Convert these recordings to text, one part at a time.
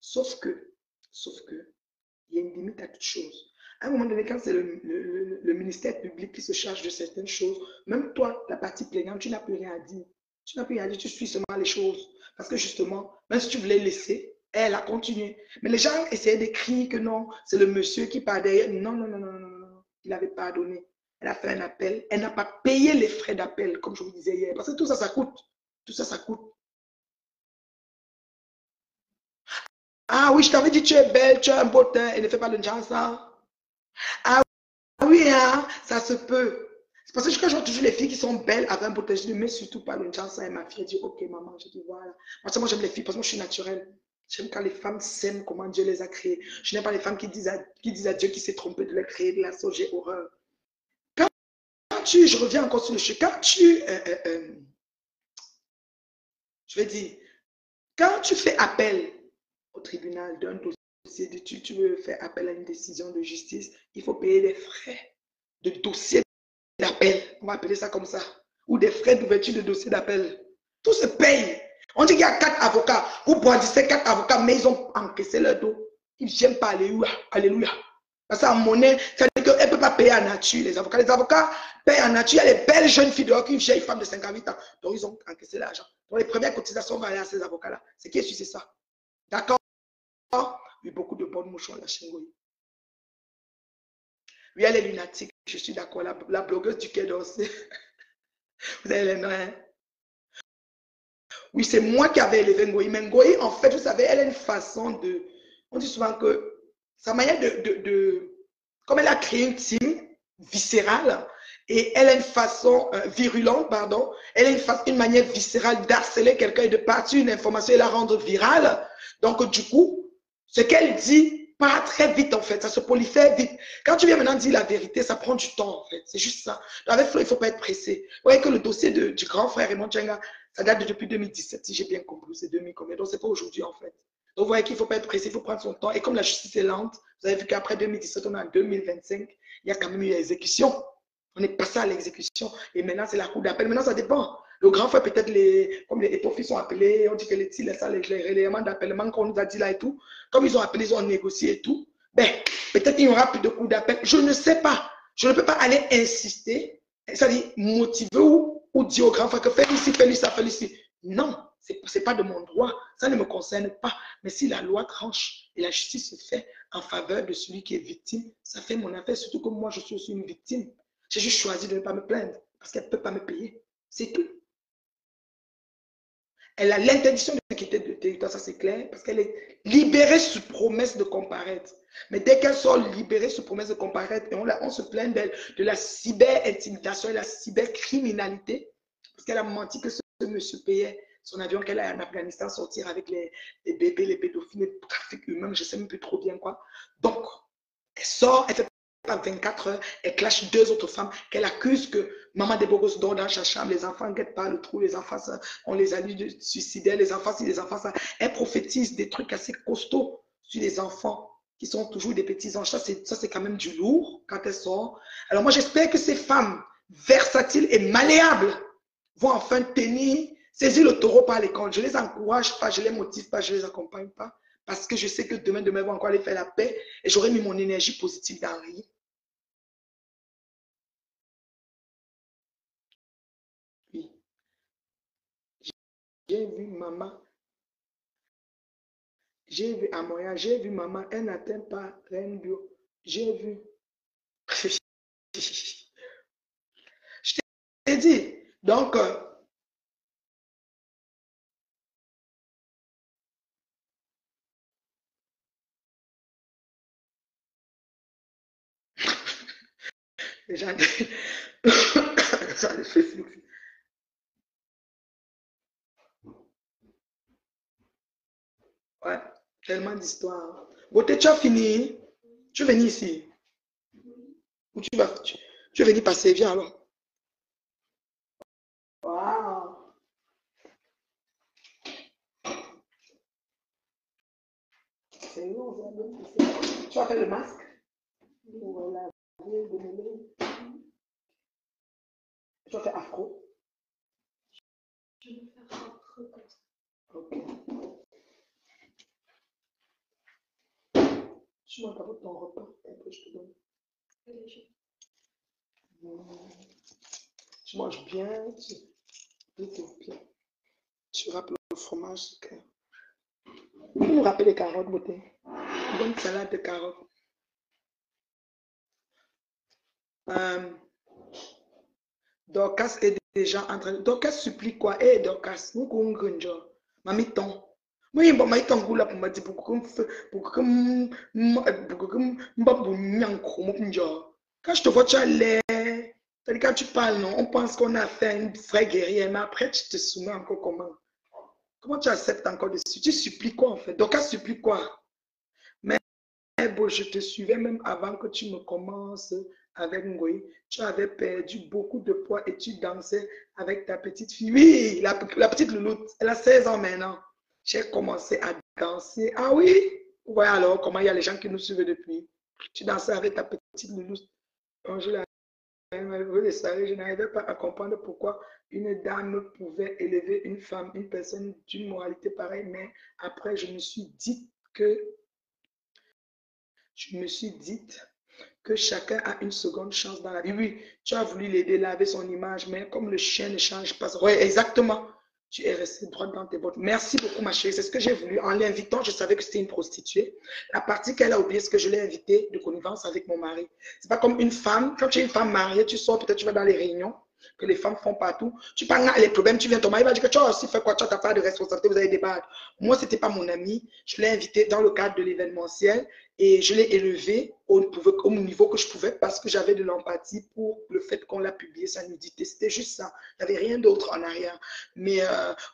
Sauf que, il y a une limite à toute chose. À un moment donné, quand c'est le ministère public qui se charge de certaines choses, même toi, la partie plaignante, tu n'as plus rien à dire. Tu n'as plus rien à dire, tu suis seulement les choses. Parce que justement, même si tu voulais laisser, elle a continué. Mais les gens essayaient d'écrire que non, c'est le monsieur qui part derrière. Non, non, non, non, non, non, non. Il avait pardonné. Elle a fait un appel. Elle n'a pas payé les frais d'appel, comme je vous disais hier. Parce que tout ça, ça coûte. Tout ça, ça coûte. Ah oui, je t'avais dit, tu es belle, tu as un beau teint, et ne fais pas le genre ça. Ah oui, hein, ça se peut. C'est parce que quand je vois toujours les filles qui sont belles avec un beau teint, je ne mets surtout pas le genre ça. Et ma fille dit, ok, maman, je dis, voilà. Moi, j'aime les filles parce que moi, je suis naturelle. J'aime quand les femmes s'aiment comment Dieu les a créées. Je n'aime pas les femmes qui disent à Dieu qu'il s'est trompé de les créer de la sorte, j'ai horreur. Je reviens encore sur le sujet, je vais dire, quand tu fais appel au tribunal d'un dossier, tu veux faire appel à une décision de justice, il faut payer des frais de dossier d'appel. On va appeler ça comme ça. Ou des frais d'ouverture de dossier d'appel. Tout se paye. On dit qu'il y a 4 avocats. Vous brandissez 4 avocats, mais ils ont encaissé leur dos. Ils n'aiment pas. Alléluia. Alléluia. Parce qu'en monnaie, ça veut dire qu'elle ne peut pas payer en nature, les avocats. Les avocats payent en nature. Il y a les belles jeunes filles dehors, une vieille femme de 58 ans. Donc, ils ont encaissé l'argent. Donc, les premières cotisations vont aller à ces avocats-là. Ce qui est sûr, c'est ça. D'accord? Oui, beaucoup de bonnes mouches ont lâché. Oui, elle est lunatique. Je suis d'accord. La blogueuse du Quai d'Orsay. Vous avez les noms, hein? Oui, c'est moi qui avais élevé Ngoï. Mais Ngoï, en fait, vous savez, elle a une façon de... On dit souvent que sa manière comme elle a créé une team viscérale, et elle a une façon virulente, pardon, elle a une manière viscérale d'harceler quelqu'un et de partir une information et la rendre virale. Donc, du coup, ce qu'elle dit part très vite, en fait. Ça se prolifère vite. Quand tu viens maintenant dire la vérité, ça prend du temps, en fait. C'est juste ça. Avec Flo, il ne faut pas être pressé. Vous voyez que le dossier du grand frère Raymond Tchenga, ça date depuis 2017, si j'ai bien compris. C'est 2000 combien. Donc, c'est pas aujourd'hui, en fait. Donc, vous voyez qu'il ne faut pas être pressé, il faut prendre son temps. Et comme la justice est lente, vous avez vu qu'après 2017, on est en 2025, il y a quand même eu l'exécution. On est passé à l'exécution. Et maintenant, c'est la cour d'appel. Maintenant, ça dépend. Le grand frère, peut-être, comme les étoffes sont appelés, on dit que les éléments d'appellement qu'on nous a dit là et tout, comme ils ont appelé, ils ont négocié et tout, ben, peut-être qu'il n'y aura plus de cour d'appel. Je ne sais pas. Je ne peux pas aller insister, c'est-à-dire motiver ou dire au grand frère que fais-lui ci, fais-lui ça, fais-lui ci. Non, ce n'est pas de mon droit. Ça ne me concerne pas. Mais si la loi tranche et la justice se fait en faveur de celui qui est victime, ça fait mon affaire, surtout que moi, je suis aussi une victime. J'ai juste choisi de ne pas me plaindre parce qu'elle ne peut pas me payer. C'est tout. Elle a l'interdiction de quitter le territoire, ça c'est clair, parce qu'elle est libérée sous promesse de comparaître. Mais dès qu'elle sort libérée sous promesse de comparaître, et on se plaint d'elle, de la cyber-intimidation et la cybercriminalité, parce qu'elle a menti que ce monsieur payait son avion qu'elle a en Afghanistan sortir avec les bébés, les pédophiles, le trafic humain, je ne sais même plus trop bien quoi. Donc, elle sort, elle fait pas 24 heures, elle clash 2 autres femmes qu'elle accuse que maman des bogos dort dans sa chambre, les enfants ne guettent pas le trou, les enfants, on les a dit de suicider, les enfants, si les enfants, ça, elle prophétise des trucs assez costauds sur les enfants qui sont toujours des petits anges. Ça, c'est quand même du lourd quand elles sortent. Alors moi, j'espère que ces femmes versatiles et malléables vont enfin saisir le taureau par les cornes. Je ne les encourage pas, je ne les motive pas, je ne les accompagne pas. Parce que je sais que demain, ils vont encore aller faire la paix et j'aurai mis mon énergie positive dans rien. Oui. J'ai vu maman, j'ai vu à Montréal, j'ai vu maman, elle n'atteint pas Reine Bio. J'ai vu. Je t'ai dit. Donc, les gens, Facebook. Ouais, tellement d'histoires. Beauté, tu as fini. Tu es venu ici. Ou tu es venu passer, viens alors. Wow. C'est long, ça. Tu as fait le masque? Voilà. Tu as fait afro? Je vais faire afro comme ça. Ok. Tu manges d'abord ton repas et après je te donne. Tu manges bien, bien. Tu râpes le fromage. Vous nous rappelez les carottes, beauté. Une bonne salade de carottes. Dorcas est déjà en train. Dorcas supplie quoi? Eh, Dorcas, nous avons un grand Mami ton. Moi, il m'a ton goût là pour me dire pourquoi quand je te vois, tu as l'air. Quand tu parles, non, on pense qu'on a fait une vraie guerrière, mais après, tu te soumets encore comment? Comment tu acceptes encore dessus? Tu supplies quoi en fait? Dorcas supplie quoi? Mais bon, je te suivais même avant que tu me commences avec Ngoï. Tu avais perdu beaucoup de poids et tu dansais avec ta petite fille. Oui, la petite Louloute, elle a 16 ans maintenant. J'ai commencé à danser. Ah oui? Ouais, alors, comment il y a les gens qui nous suivent depuis? Tu dansais avec ta petite Louloute. Quand je je n'arrivais pas à comprendre pourquoi une dame pouvait élever une femme, une personne d'une moralité pareille, mais après, je me suis dit que chacun a une seconde chance dans la vie. Oui, tu as voulu l'aider, laver son image, mais comme le chien ne change pas. Oui, exactement. Tu es resté droit dans tes bottes. Merci beaucoup, ma chérie. C'est ce que j'ai voulu. En l'invitant, je savais que c'était une prostituée. La partie qu'elle a oubliée, c'est que je l'ai invitée de connivence avec mon mari. C'est pas comme une femme. Quand tu es une femme mariée, tu sors, peut-être tu vas dans les réunions que les femmes font partout. Tu parles les problèmes, tu viens, ton mari va dire que tu as aussi fait quoi, tu n'as pas de responsabilité, vous allez débattre. Moi, ce n'était pas mon ami. Je l'ai invité dans le cadre de l'événementiel et je l'ai élevé au niveau que je pouvais parce que j'avais de l'empathie pour le fait qu'on l'a publié sa nudité. C'était juste ça. Il n'y avait rien d'autre en arrière. Mais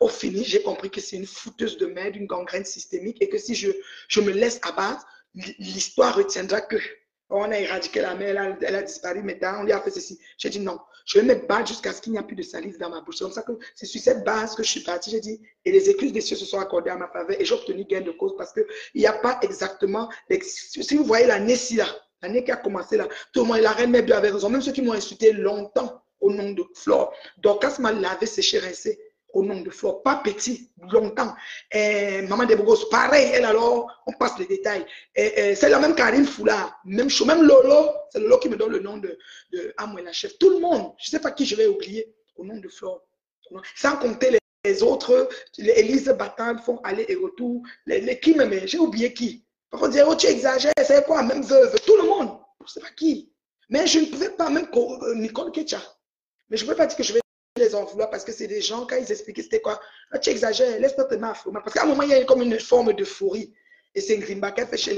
au fini, j'ai compris que c'est une fouteuse de merde, une gangrène systémique et que si je me laisse abattre, l'histoire retiendra que on a éradiqué la mère, elle a disparu, maintenant on lui a fait ceci. J'ai dit non, je vais me battre jusqu'à ce qu'il n'y a plus de salive dans ma bouche. C'est comme ça que c'est sur cette base que je suis partie. J'ai dit, et les écluses des cieux se sont accordées à ma faveur et j'ai obtenu gain de cause parce qu'il n'y a pas exactement. Si vous voyez l'année là, l'année qui a commencé là, tout le monde, la reine Mère avait raison, même ceux qui m'ont insulté longtemps au nom de Flore. Dorcas m'a lavé, séché, rincé au nom de Flore, pas petit, longtemps. Maman de Bogos, pareil, elle alors, on passe les détails. C'est la même Karine Foulard, même chose, même Lolo, c'est Lolo qui me donne le nom de Amoué la chef. Tout le monde, je ne sais pas qui je vais oublier au nom de Flore. Sans compter les autres, les Élise Battant font aller et retour. Qui me met, j'ai oublié qui. Parfois, dire, oh, tu exagères, c'est quoi, même veuve, tout le monde, je ne sais pas qui. Mais je ne pouvais pas, même Nicole Ketcha, mais je ne pouvais pas dire que je vais les en vouloir parce que c'est des gens, quand ils expliquaient c'était quoi, ah, tu exagères, laisse-moi te mettre. Parce qu'à un moment, il y a comme une forme de fourrie. Et c'est une Grimba qu'elle fait chez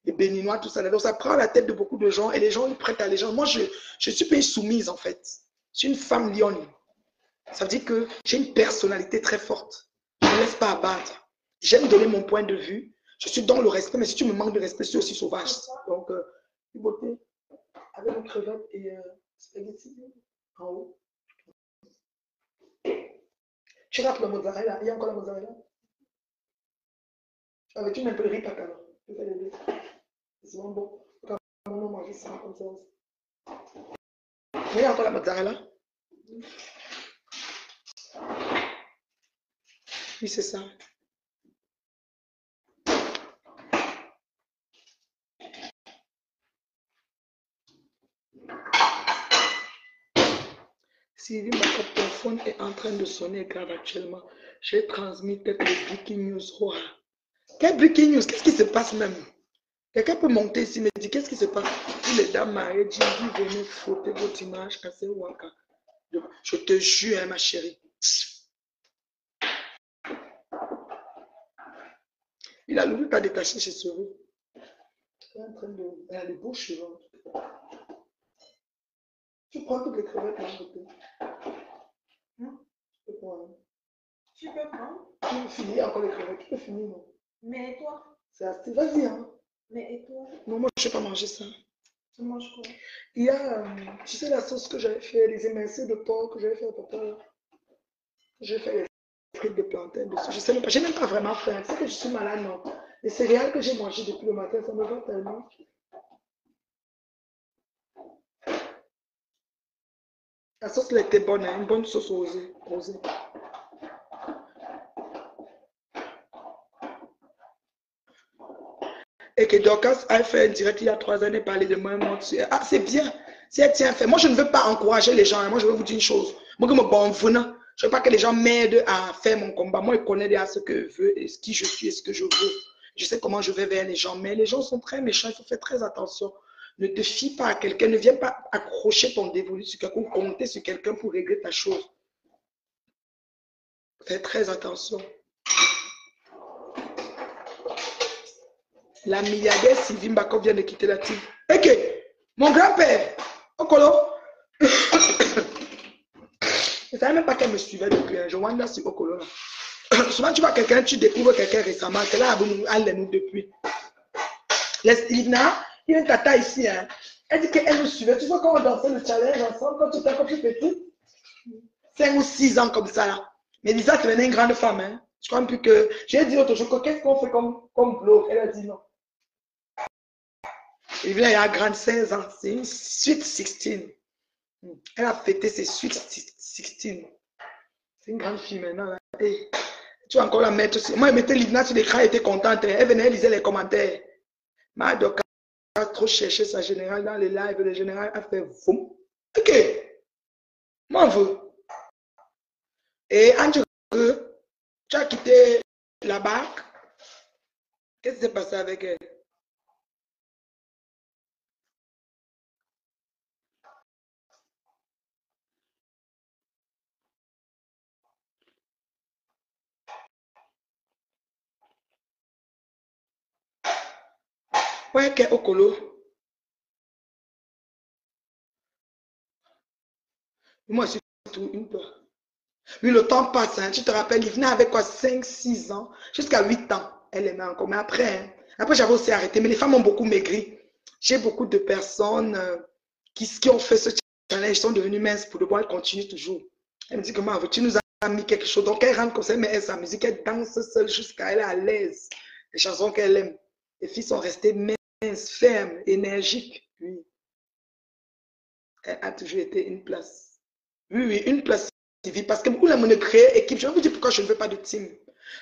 les Béninois, tout ça. Donc ça prend la tête de beaucoup de gens et les gens ils prêtent à les gens. Moi, je suis pas une soumise en fait. Je suis une femme lionne. Ça veut dire que j'ai une personnalité très forte. Je ne me laisse pas abattre. J'aime donner mon point de vue. Je suis dans le respect, mais si tu me manques de respect, je suis aussi sauvage. Donc, beauté, avec une crevette et spaghetti en haut. Tu râpes le mozzarella. Il y a encore la mozzarella. Avec une un peu de riz pacano. Je fais les deux. C'est vraiment bon. Quand on mange ça comme ça. Mais il y a encore la mozzarella. Oui, c'est ça. Sylvie, ton téléphone est en train de sonner grave actuellement. J'ai transmis peut-être le breaking news. Oh. Quel breaking news? Qu'est-ce qui se passe même? Quelqu'un peut monter ici et me dire qu'est-ce qui se passe? Tous les dames mariées disent venez frotter votre image à ce waka. Je te jure, hein, ma chérie. Il a l'oublié pas détaché chez Soro. Il est en train de. Elle a les beaux cheveux. Tu prends toutes les crevettes à côté. Tu peux prendre. Tu peux prendre. Tu peux finir encore les crevettes. Tu peux finir, non? Mais et toi? C'est assez. Vas-y, hein. Mais et toi? Non, moi, je ne vais pas manger ça. Tu manges quoi? Il y a, tu sais, la sauce que j'avais fait, les émincés de porc que j'avais fait à papa. J'ai fait les frites de plantain dessus. Je sais même pas, j'ai même pas vraiment faim. C'est que je suis malade, non. Les céréales que j'ai mangées depuis le matin, ça me va tellement. La sauce, elle était bonne, hein, une bonne sauce rosée. Et que Dorcas a fait un direct il y a 3 ans, elle parlait de moi. Ah, c'est bien. Si elle tient fait. Moi, je ne veux pas encourager les gens. Hein. Moi, je veux vous dire une chose. Moi, je me bon venant. Je ne veux pas que les gens m'aident à faire mon combat. Moi, je connais déjà ce que je veux et qui je suis et ce que je veux. Je sais comment je vais vers les gens. Mais les gens sont très méchants. Il faut faire très attention. Ne te fie pas à quelqu'un. Ne viens pas accrocher ton dévolu sur quelqu'un ou compter sur quelqu'un pour régler ta chose. Fais très attention. La milliardaire Sylvie Mbako vient de quitter la team. Ok, mon grand-père, Okolo. Je ne savais même pas qu'elle me suivait depuis. Je wonder sur Okolo. Souvent, tu vois quelqu'un, tu découvres quelqu'un récemment, qu'elle a nous depuis. Livna, il y a une tata ici. Hein. Elle dit qu'elle nous suivait. Tu vois quand on dansait le challenge ensemble, quand tu étais encore plus petit, 5 ou 6 ans comme ça. Là. Mais Lisa, tu devenais une grande femme. Hein. Je crois plus que. J'ai dit l'autre jour, qu'est-ce qu'on fait comme blog? Elle a dit non. Il a grandi 16 ans. C'est une Sweet 16. Elle a fêté ses Sweet 16. C'est une grande fille maintenant. Là. Hey, tu vas encore la mettre sur. Moi, elle mettait Livna sur l'écran, elle était contente. Elle venait, elle lisait les commentaires. Ma Doka a trop cherché sa générale dans les lives. Le général a fait voum. Ok. M'en veux. Et Andrew, tu as quitté la barque. Qu'est-ce qui s'est passé avec elle? Ouais, qu'est Okolo. Moi, je suis tout une peur. Oui, le temps passe. Hein. Tu te rappelles, il venait avec quoi 5, 6 ans, jusqu'à 8 ans. Elle aimait encore. Mais après, hein, après j'avais aussi arrêté. Mais les femmes ont beaucoup maigri. J'ai beaucoup de personnes qui ont fait ce challenge, sont devenues minces pour le boire, elles continuent toujours. Elle me dit comment tu nous as mis quelque chose. Donc elle rentre comme ça, mais elle, sa musique, elle danse seule jusqu'à elle est à l'aise. Les chansons qu'elle aime. Les filles sont restées minces, fermes, énergiques. Oui. Elle a toujours été une place. Oui, oui, une place. Parce que beaucoup de monde créer équipe. Je vais vous dire pourquoi je ne veux pas de team.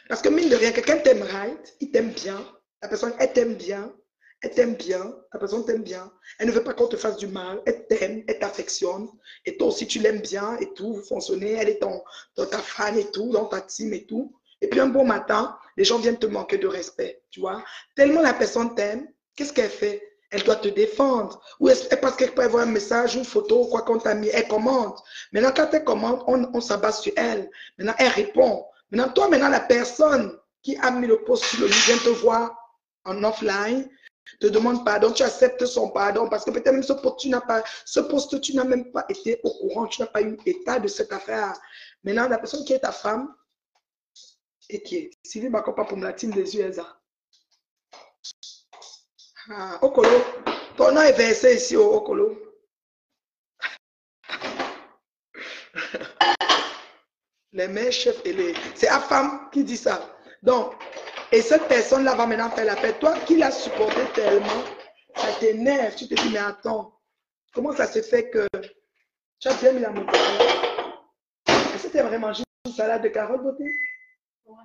Parce que mine de rien, quelqu'un t'aime right, il t'aime bien. La personne, elle t'aime bien. Elle t'aime bien. La personne t'aime bien. Elle ne veut pas qu'on te fasse du mal. Elle t'aime, elle t'affectionne. Et toi aussi, tu l'aimes bien et tout. Vous fonctionnez. Elle est ta fan et tout, dans ta team et tout. Et puis un bon matin, les gens viennent te manquer de respect. Tu vois. Tellement la personne t'aime, qu'est-ce qu'elle fait? Elle doit te défendre. Ou parce qu'elle peut avoir un message, une photo, quoi qu'on t'a mis, elle commente. Maintenant, quand elle commente, on s'abat sur elle. Maintenant, elle répond. Maintenant, toi, la personne qui a mis le post sur le livre vient te voir en offline, te demande pardon, tu acceptes son pardon parce que peut-être même ce post, tu n'as même pas été au courant, tu n'as pas eu état de cette affaire. Maintenant, la personne qui est ta femme, et qui est Sylvie Bakopa pour la team des USA. Ah, Okolo, ton nom est versé ici au Okolo. Les meilleurs chefs et les... C'est la femme qui dit ça. Donc, et cette personne-là va maintenant faire la paix. Toi qui l'as supporté tellement, ça t'énerve. Tu te dis, mais attends, comment ça se fait que tu as bien mis la montagne? Est-ce que tu aimerais manger une salade de carottes beauté? Ouais.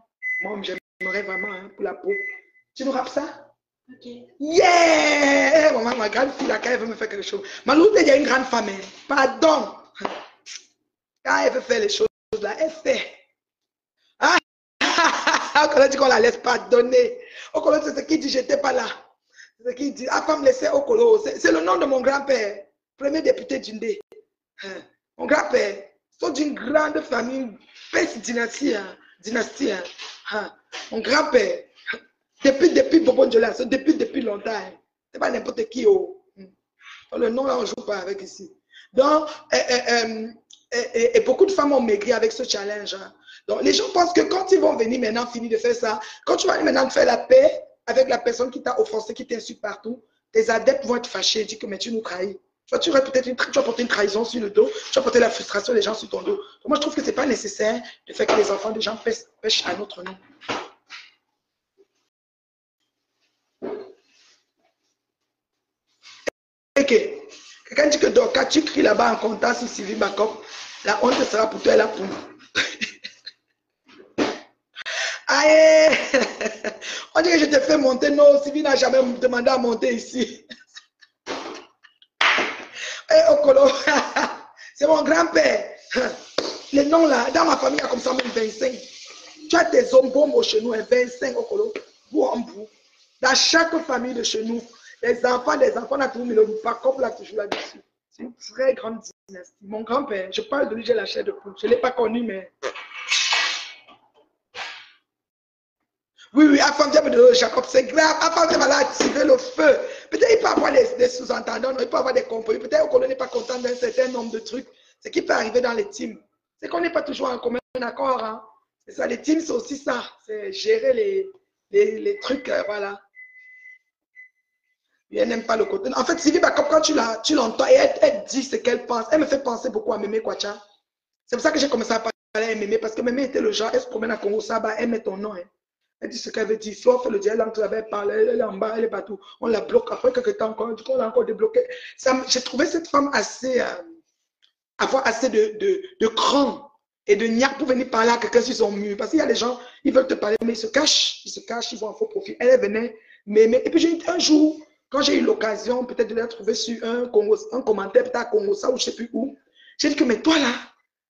Moi, j'aimerais vraiment hein, pour la peau. Tu nous rappes ça? Ok. Yeah! Maman, ma grande fille, là, quand elle veut me faire quelque chose. Malou, il y a une grande femme. Hein. Pardon. Quand elle veut faire les choses là, elle fait. Ah! Quand elle dit qu'on la laisse pas donner. Okolo, c'est ce qu'il dit, j'étais pas là. C'est ce qu'il dit. La femme laissait Okolo. C'est le nom de mon grand-père, premier député d'Undé. Mon grand-père, c'est d'une grande famille, belle dynastie. Dynastie. Mon grand-père, depuis Bobo Ndiola, c'est depuis longtemps. C'est pas n'importe qui. Oh. Le nom là, on ne joue pas avec ici. Donc, et beaucoup de femmes ont maigri avec ce challenge. Hein. Donc, les gens pensent que quand ils vont venir maintenant, finir de faire ça, quand tu vas maintenant faire la paix avec la personne qui t'a offensé, qui t'insulte partout, tes adeptes vont être fâchés et dire que mais tu nous trahis. Tu vas porter une trahison sur le dos, tu vas porter la frustration des gens sur ton dos. Donc, moi, je trouve que ce n'est pas nécessaire de faire que les enfants des gens pêchent à notre nom. Ok. Quelqu'un dit que quand tu cries là-bas en comptant sur Sylvie Bakop, la honte sera pour toi et là pour nous. Aïe! On dirait que je t'ai fait monter. Non, Sylvie n'a jamais demandé à monter ici. Eh, Okolo, c'est mon grand-père. Les noms là, dans ma famille, il y a comme ça même 25. Tu as des hommes bombes chez nous, 25 Okolo. Bout en bout. Dans chaque famille de chez nous, les enfants, on a toujours mis le backup là, toujours là-dessus. C'est une très grande dynastie. Mon grand-père, je parle de lui, j'ai la chair de poule. Je ne l'ai pas connu, mais. Oui, oui, Afamdia de Jacob, c'est grave. Afamdia va activer le feu. Peut-être qu'il peut avoir des sous-entendants, il peut avoir des compromis. Peut-être qu'on n'est pas content d'un certain nombre de trucs. Ce qui peut arriver dans les teams, c'est qu'on n'est pas toujours en commun accord. Hein. C'est ça, les teams, c'est aussi ça. C'est gérer les trucs, voilà. Elle n'aime pas le côté. En fait, Sylvie Backup, quand tu l'entends et elle dit ce qu'elle pense, elle me fait penser beaucoup à Mémé Kwacha. C'est pour ça que j'ai commencé à parler à Mémé, parce que Mémé était le genre, elle se promène à Congo Saba, elle met ton nom. Hein. Elle dit ce qu'elle veut dire. Si on fait le dialogue, elle parle, elle est en bas, elle est partout. On la bloque. Après quelques temps encore, du coup, on l'a encore débloqué. J'ai trouvé cette femme assez, avoir assez de cran et de niaque pour venir parler à quelqu'un sur son mur. Parce qu'il y a des gens, ils veulent te parler, mais ils se cachent, ils vont en faux profil. Elle venait m'aimer. Et puis j'ai eu un jour, quand j'ai eu l'occasion peut-être de la trouver sur un commentaire, peut-être à Congo, ça ou je ne sais plus où, j'ai dit que, mais toi là,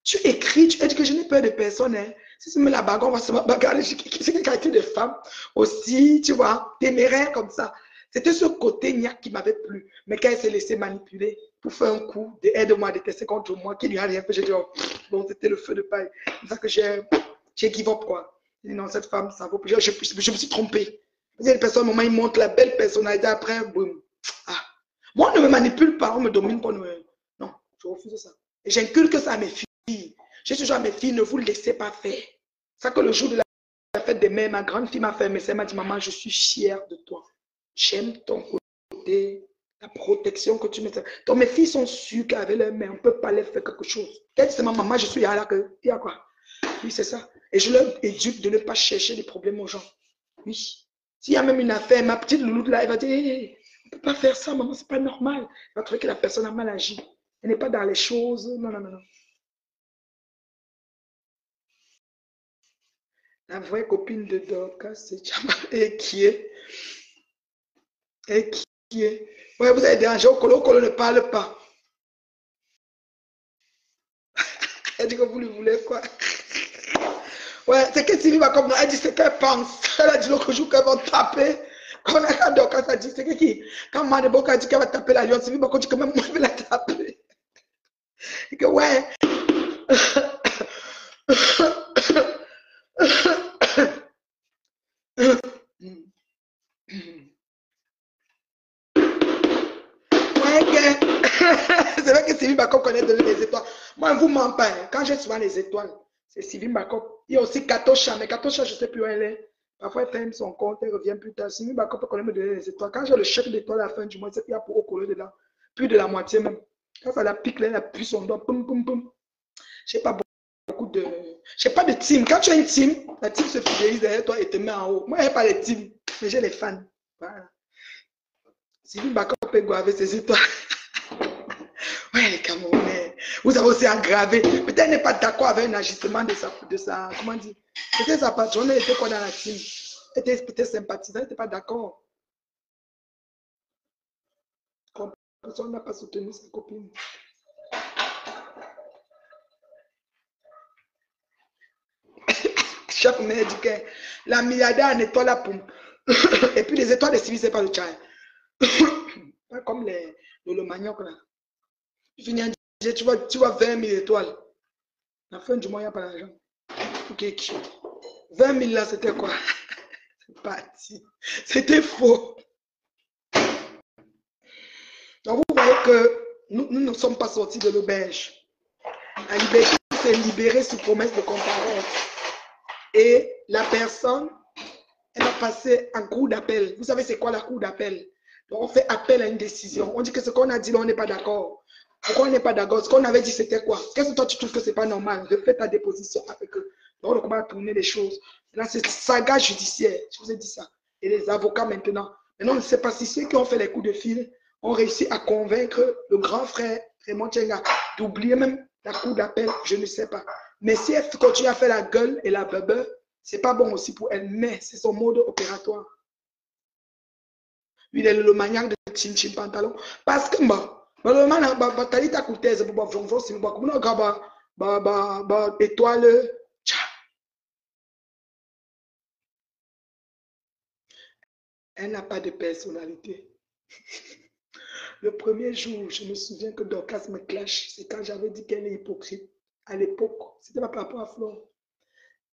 tu écris, tu as dit que je n'ai peur de personne. Hein. Si tu me la bagarre, on va se bagarrer. C'est quelqu'un de femme aussi, tu vois, téméraire comme ça. C'était ce côté niaque qui m'avait plu. Mais quand elle s'est laissée manipuler pour faire un coup de aide-moi à détester contre moi, qui lui a rien fait, j'ai dit, oh, bon, c'était le feu de paille. C'est pour ça que j'ai give up, quoi. J'ai dit, non, cette femme, ça vaut plus. Je me suis trompé. Il y a des personnes, au moment, ils montrent la belle personnalité, après, boum. Ah. Moi, on ne me manipule pas, on me domine pas. Non, je refuse ça. Et j'inculque ça à mes filles. J'ai toujours à mes filles, ne vous laissez pas faire. Ça que le jour de la fête des mères, ma grande fille m'a fait un message, elle m'a dit, maman, je suis fière de toi. J'aime ton côté, la protection que tu mets. Donc mes filles sont sûres qu'avec leur mère, on ne peut pas leur faire quelque chose. Quand c'est ma maman, je suis là, il y a quoi? Oui, c'est ça. Et je leur éduque de ne pas chercher des problèmes aux gens. Oui. S'il y a même une affaire, ma petite louloute là, elle va dire, hey, on ne peut pas faire ça, maman, c'est pas normal. Elle va trouver que la personne a mal agi. Elle n'est pas dans les choses. Non, non, non, non. La vraie copine de Dorcas, c'est Chama. Et qui est? Et qui est? Ouais, vous avez dérangé au colo ne parle pas. Elle dit que vous lui voulez quoi? Ouais, c'est que Sylvie va comme elle dit ce qu'elle pense. Elle a dit l'autre jour qu'elle va taper. Quand Dorcas a dit, c'est qui? Quand Maneboka a dit qu'elle va taper la lionne, Sylvie va dire que même moi je vais la taper. Et que ouais. C'est vrai que Sylvie Bacop connaît les étoiles. Moi, je ne vous mens pas. Hein. Quand j'ai souvent les étoiles, c'est Sylvie Bacop. Il y a aussi Katocha, mais Katocha, je ne sais plus où elle est. Parfois, elle ferme son compte, elle revient plus tard. Sylvie Bacop connaît me donner les étoiles. Quand j'ai le chèque d'étoiles à la fin du mois, c'est qu'il y a pour Okolo dedans. Plus de la moitié même. Quand ça la pique, là, elle appuie son doigt. Poum, poum, poum. Je n'ai pas beaucoup de. Je n'ai pas de team. Quand tu as une team, la team se fidélise derrière toi et te met en haut. Moi, je n'ai pas de team, mais j'ai les fans. Voilà. Sylvie Bacop peut graver ses étoiles. Ouais, les Camerounais, vous avez aussi aggravé. Peut-être qu'elle n'est pas d'accord avec un ajustement de sa comment dire. Peut-être sa patronne, elle était quoi dans la team. Elle était peut-être sympathisante, elle n'était pas d'accord. Personne n'a pas soutenu sa copine. Chaque mère dit que la milliardaire nettoie la pompe. Et puis les étoiles de Sylvie, c'est pas le tchai. Pas comme le manioc là. Tu finis à dire, tu vois 20 000 étoiles. La fin du mois, il n'y a pas d'argent. Ok, 20 000 là, c'était quoi? C'est parti. C'était faux. Donc vous voyez que nous ne sommes pas sortis de l'auberge. La liberté, c'est libérée sous promesse de comparaison. Et la personne, elle va passer en cours d'appel. Vous savez c'est quoi la cour d'appel? Donc on fait appel à une décision. On dit que ce qu'on a dit là, on n'est pas d'accord. Pourquoi on n'est pas d'accord? Ce qu'on avait dit, c'était quoi? Qu'est-ce que toi tu trouves que c'est pas normal? De faire ta déposition avec eux. Donc on commence à tourner les choses. Là, c'est saga judiciaire. Je vous ai dit ça. Et les avocats maintenant. Maintenant, on ne sait pas si ceux qui ont fait les coups de fil ont réussi à convaincre le grand frère Raymond Tchenga d'oublier même la cour d'appel. Je ne sais pas. Mais si elle continue à faire la gueule et la bebe, C'est pas bon aussi pour elle, mais c'est son mode opératoire. Lui, il est le maniaque de chin pantalon. Parce que, le man, t'as ta coûté, c'est pour faire c'est pour comme on étoile. Elle n'a pas de personnalité. Le premier jour, je me souviens que Dorcas me clash. C'est quand j'avais dit qu'elle est hypocrite. À l'époque, c'était pas par rapport à Flore.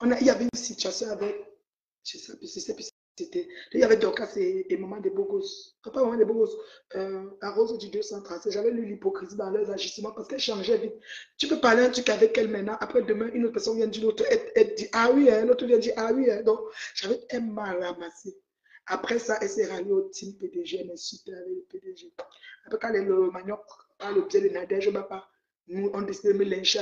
Il y avait une situation avec, je sais plus c'était, il y avait Dorcas et Maman des Bogos. Pas Maman des Bogos, la Rose du 236. J'avais lu l'hypocrisie dans leurs agissements parce qu'elle changeait vite. Tu peux parler un truc avec elle maintenant, après demain, une autre personne vient dire l'autre, elle dit ah oui, l'autre vient dire ah oui. Donc, j'avais un mal ramassé. Après ça, elle s'est ralliée au team PDG, elle insultait avec le PDG. Après, quand le manioc par le pied de Nadège, nous, on décidé de me lyncher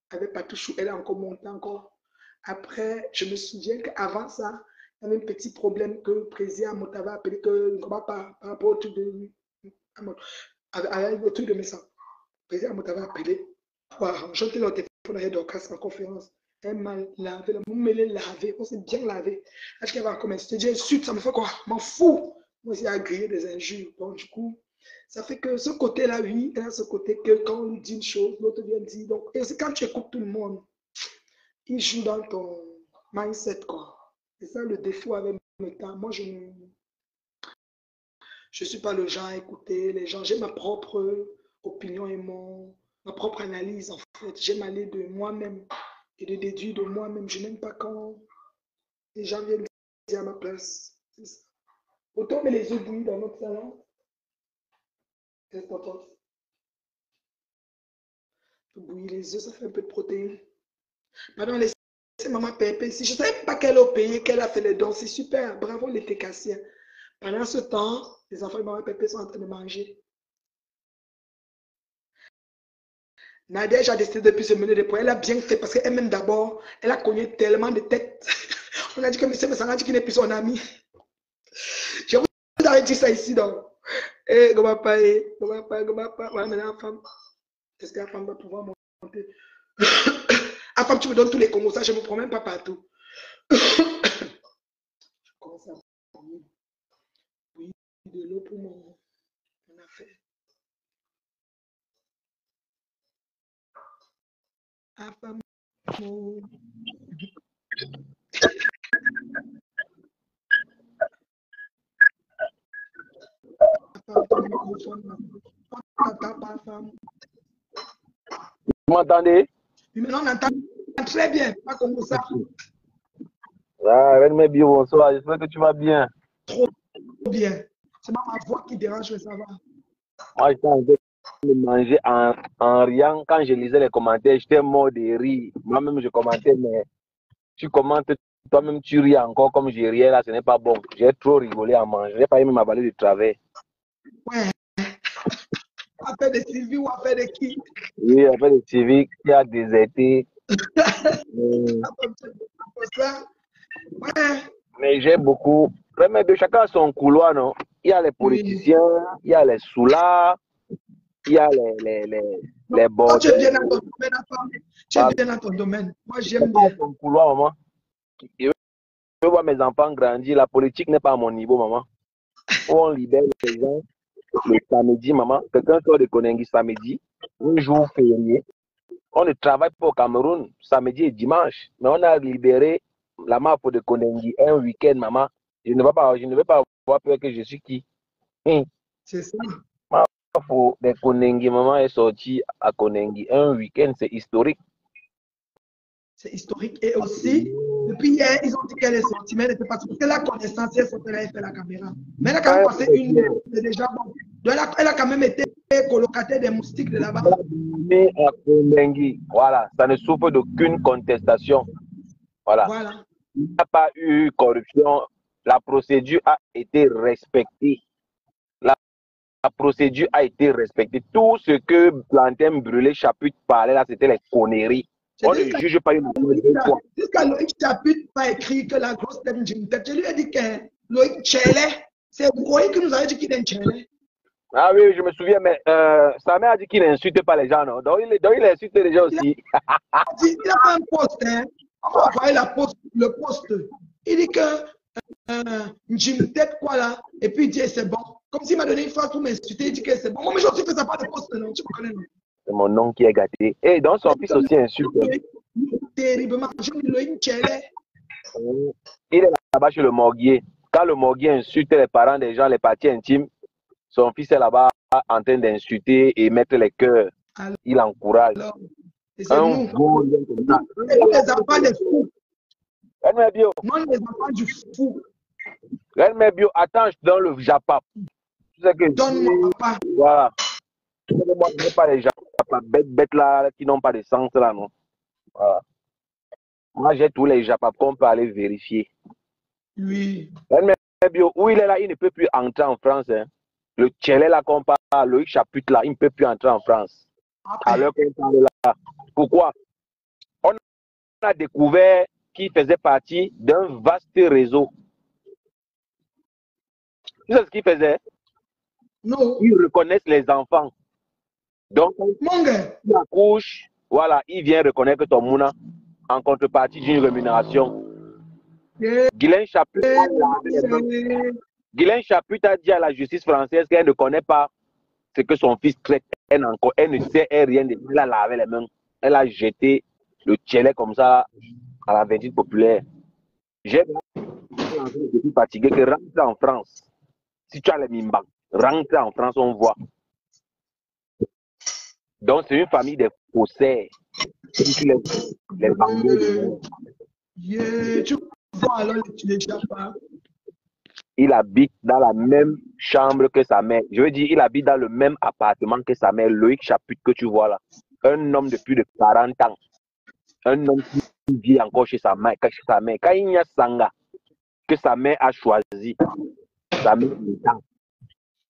avec Patouchou, elle a encore monté encore. Après, je me souviens qu'avant ça, il y avait un petit problème que le président m'avait appelé que, par rapport au truc de Messa. Le président m'avait appelé pour arranger le téléphone avec Dorcas en conférence. Elle m'a lavé, elle m'a lavé, on s'est bien lavé. Est-ce qu'elle va commencer? Je dis insulte, ça me fait quoi? M'en fous. Moi, j'ai agréé des injures. Bon, du coup, ça fait que ce côté-là, oui, elle a ce côté que quand on lui dit une chose, l'autre vient dire. Donc, et c'est quand tu écoutes tout le monde, il joue dans ton mindset, quoi. C'est ça le défaut avec le temps. Moi, je ne suis pas le genre à écouter les gens. J'ai ma propre opinion et ma propre analyse, en fait. J'aime aller de moi-même et de déduire de moi-même. Je n'aime pas quand les gens viennent dire à ma place. C'est ça. Autant on met les œufs bouillis dans notre salon. Qu'est-ce que t'en penses? Bouillir les œufs, ça fait un peu de protéines. Pardon, laissez maman Pépé ici. Je ne savais pas qu'elle a payé, qu'elle a fait les dons. C'est super. Bravo les Técassiens. Pendant ce temps, les enfants de maman Pépé sont en train de manger. Nadège a décidé depuis se mener des points. Elle a bien fait parce qu'elle-même d'abord, elle a cogné tellement de têtes. On a dit que M. Messangati qui n'est plus son ami. Je vous avais dit ça ici donc. Eh, comment pas. Voilà, maintenant, la femme. Est-ce que la femme va pouvoir monter? La femme, tu me donnes tous les Congos, ça, je ne me promène pas partout. Je commence à bouillir de l'eau pour mon affaire. La femme. Vous m'entendez? Oui, maintenant on entend très bien, pas comme ça. Ah, Rennes-Bio, bonsoir, j'espère que tu vas bien. Trop bien. C'est ma voix qui dérange, mais ça va. Moi, j'étais en train de manger en riant. Quand je lisais les commentaires, j'étais mort de rire. Moi-même, je commentais, mais tu commentes, toi-même, tu ris encore comme je riais là, ce n'est pas bon. J'ai trop rigolé à manger. Je n'ai pas aimé m'avaler de travers. Ouais. Affaire de Sylvie ou affaire de qui? Oui, affaire de Sylvie qui a déserté. Ouais. Mais j'ai beaucoup. Mais de chacun a son couloir, non? Il y a les politiciens, il y a les soulards, il y a les bordels. Tu es bien dans ton domaine, tu es bien dans ton domaine. Moi, j'aime bien. Son couloir, maman. Je veux voir mes enfants grandir. La politique n'est pas à mon niveau, maman. On libère les gens le samedi, maman. Quelqu'un sort de Konengi samedi, un jour férié. On ne travaille pas au Cameroun samedi et dimanche, mais on a libéré la map de Konengi un week-end, maman. Je ne vais pas avoir peur que je suis qui. C'est ça. Ma map de Konengi, maman, est sortie à Konengi un week-end, c'est historique. C'est historique. Et aussi, depuis hier, ils ont dit qu'elle est sortie, mais elle n'était pas sortie. Parce que la connaissance, elle sortait là, elle fait la caméra. Mais elle a quand même passé une heure, c'est déjà bon. Donc elle a quand même été colocataire des moustiques de là-bas. Mais à Konengi, voilà, ça ne souffre d'aucune contestation. Voilà. Il n'y a pas eu corruption. La procédure a été respectée. La procédure a été respectée. Tout ce que Plantin Brûlé Chaput parlait là, c'était les conneries. On ne juge pas une fois. Jusqu'à Loïc Chaput pas écrit que la grosse tête d'une tête. Je lui ai dit que Loïc Tchélé, c'est Loïc qui nous avait dit qu'il est Tchélé. Ah oui, je me souviens, mais sa mère a dit qu'il n'insulte pas les gens, non? Donc il insulte les gens aussi. Il a fait un post, hein. On va envoyer la poste le poste. Il dit que Jim tête quoi là, et puis il dit c'est bon. Comme s'il m'a donné une phrase pour m'insulter, il dit que c'est bon. Moi, mais je ne fais ça pas de poste, non, tu me connais, non? C'est mon nom qui est gâté. Et donc son fils aussi insulte. Terriblement. Je me dis, Il est là-bas chez le morguier. Quand le morguier insulte les parents des gens, les parties intimes, son fils est là-bas en train d'insulter et mettre les cœurs. Il encourage. Alors, et c'est nous. Les enfants des fous. Non, les enfants du fou. Bio, attends, je te donne le Japap. Tu sais que donne-moi pas. Voilà. Moi, je n'ai pas les Japap bêtes là qui n'ont pas de sens là, non. Voilà. Moi, j'ai tous les Japap qu'on peut aller vérifier. Oui. Bio, où il est là, il ne peut plus entrer en France. Hein. Le Tchélé là qu'on parle, le Chaput là, il ne peut plus entrer en France. Alors qu'on parle là. Pourquoi? On a découvert qu'il faisait partie d'un vaste réseau. Tu sais ce qu'il faisait? Non. Ils reconnaissent les enfants. Donc, il accouche, voilà, il vient reconnaître ton mouna en contrepartie d'une rémunération. Guylaine Chaput a dit à la justice française qu'elle ne connaît pas ce que son fils traite. Elle ne sait rien de lui. Elle a lavé les mains. Elle a jeté le tchélé comme ça à la vindicte populaire. Je suis fatigué que rentre en France. Si tu as les mimbang, rentre en France, on voit. Donc, c'est une famille de faussaires. Les bandeaux. Tu vois alors, tu n'échappes pas. Il habite dans la même chambre que sa mère. Je veux dire, il habite dans le même appartement que sa mère, Loïc Chaput, que tu vois là. Un homme de plus de 40 ans. Un homme qui vit encore chez sa mère. Quand il y a Sanga, que sa mère a choisi, sa mère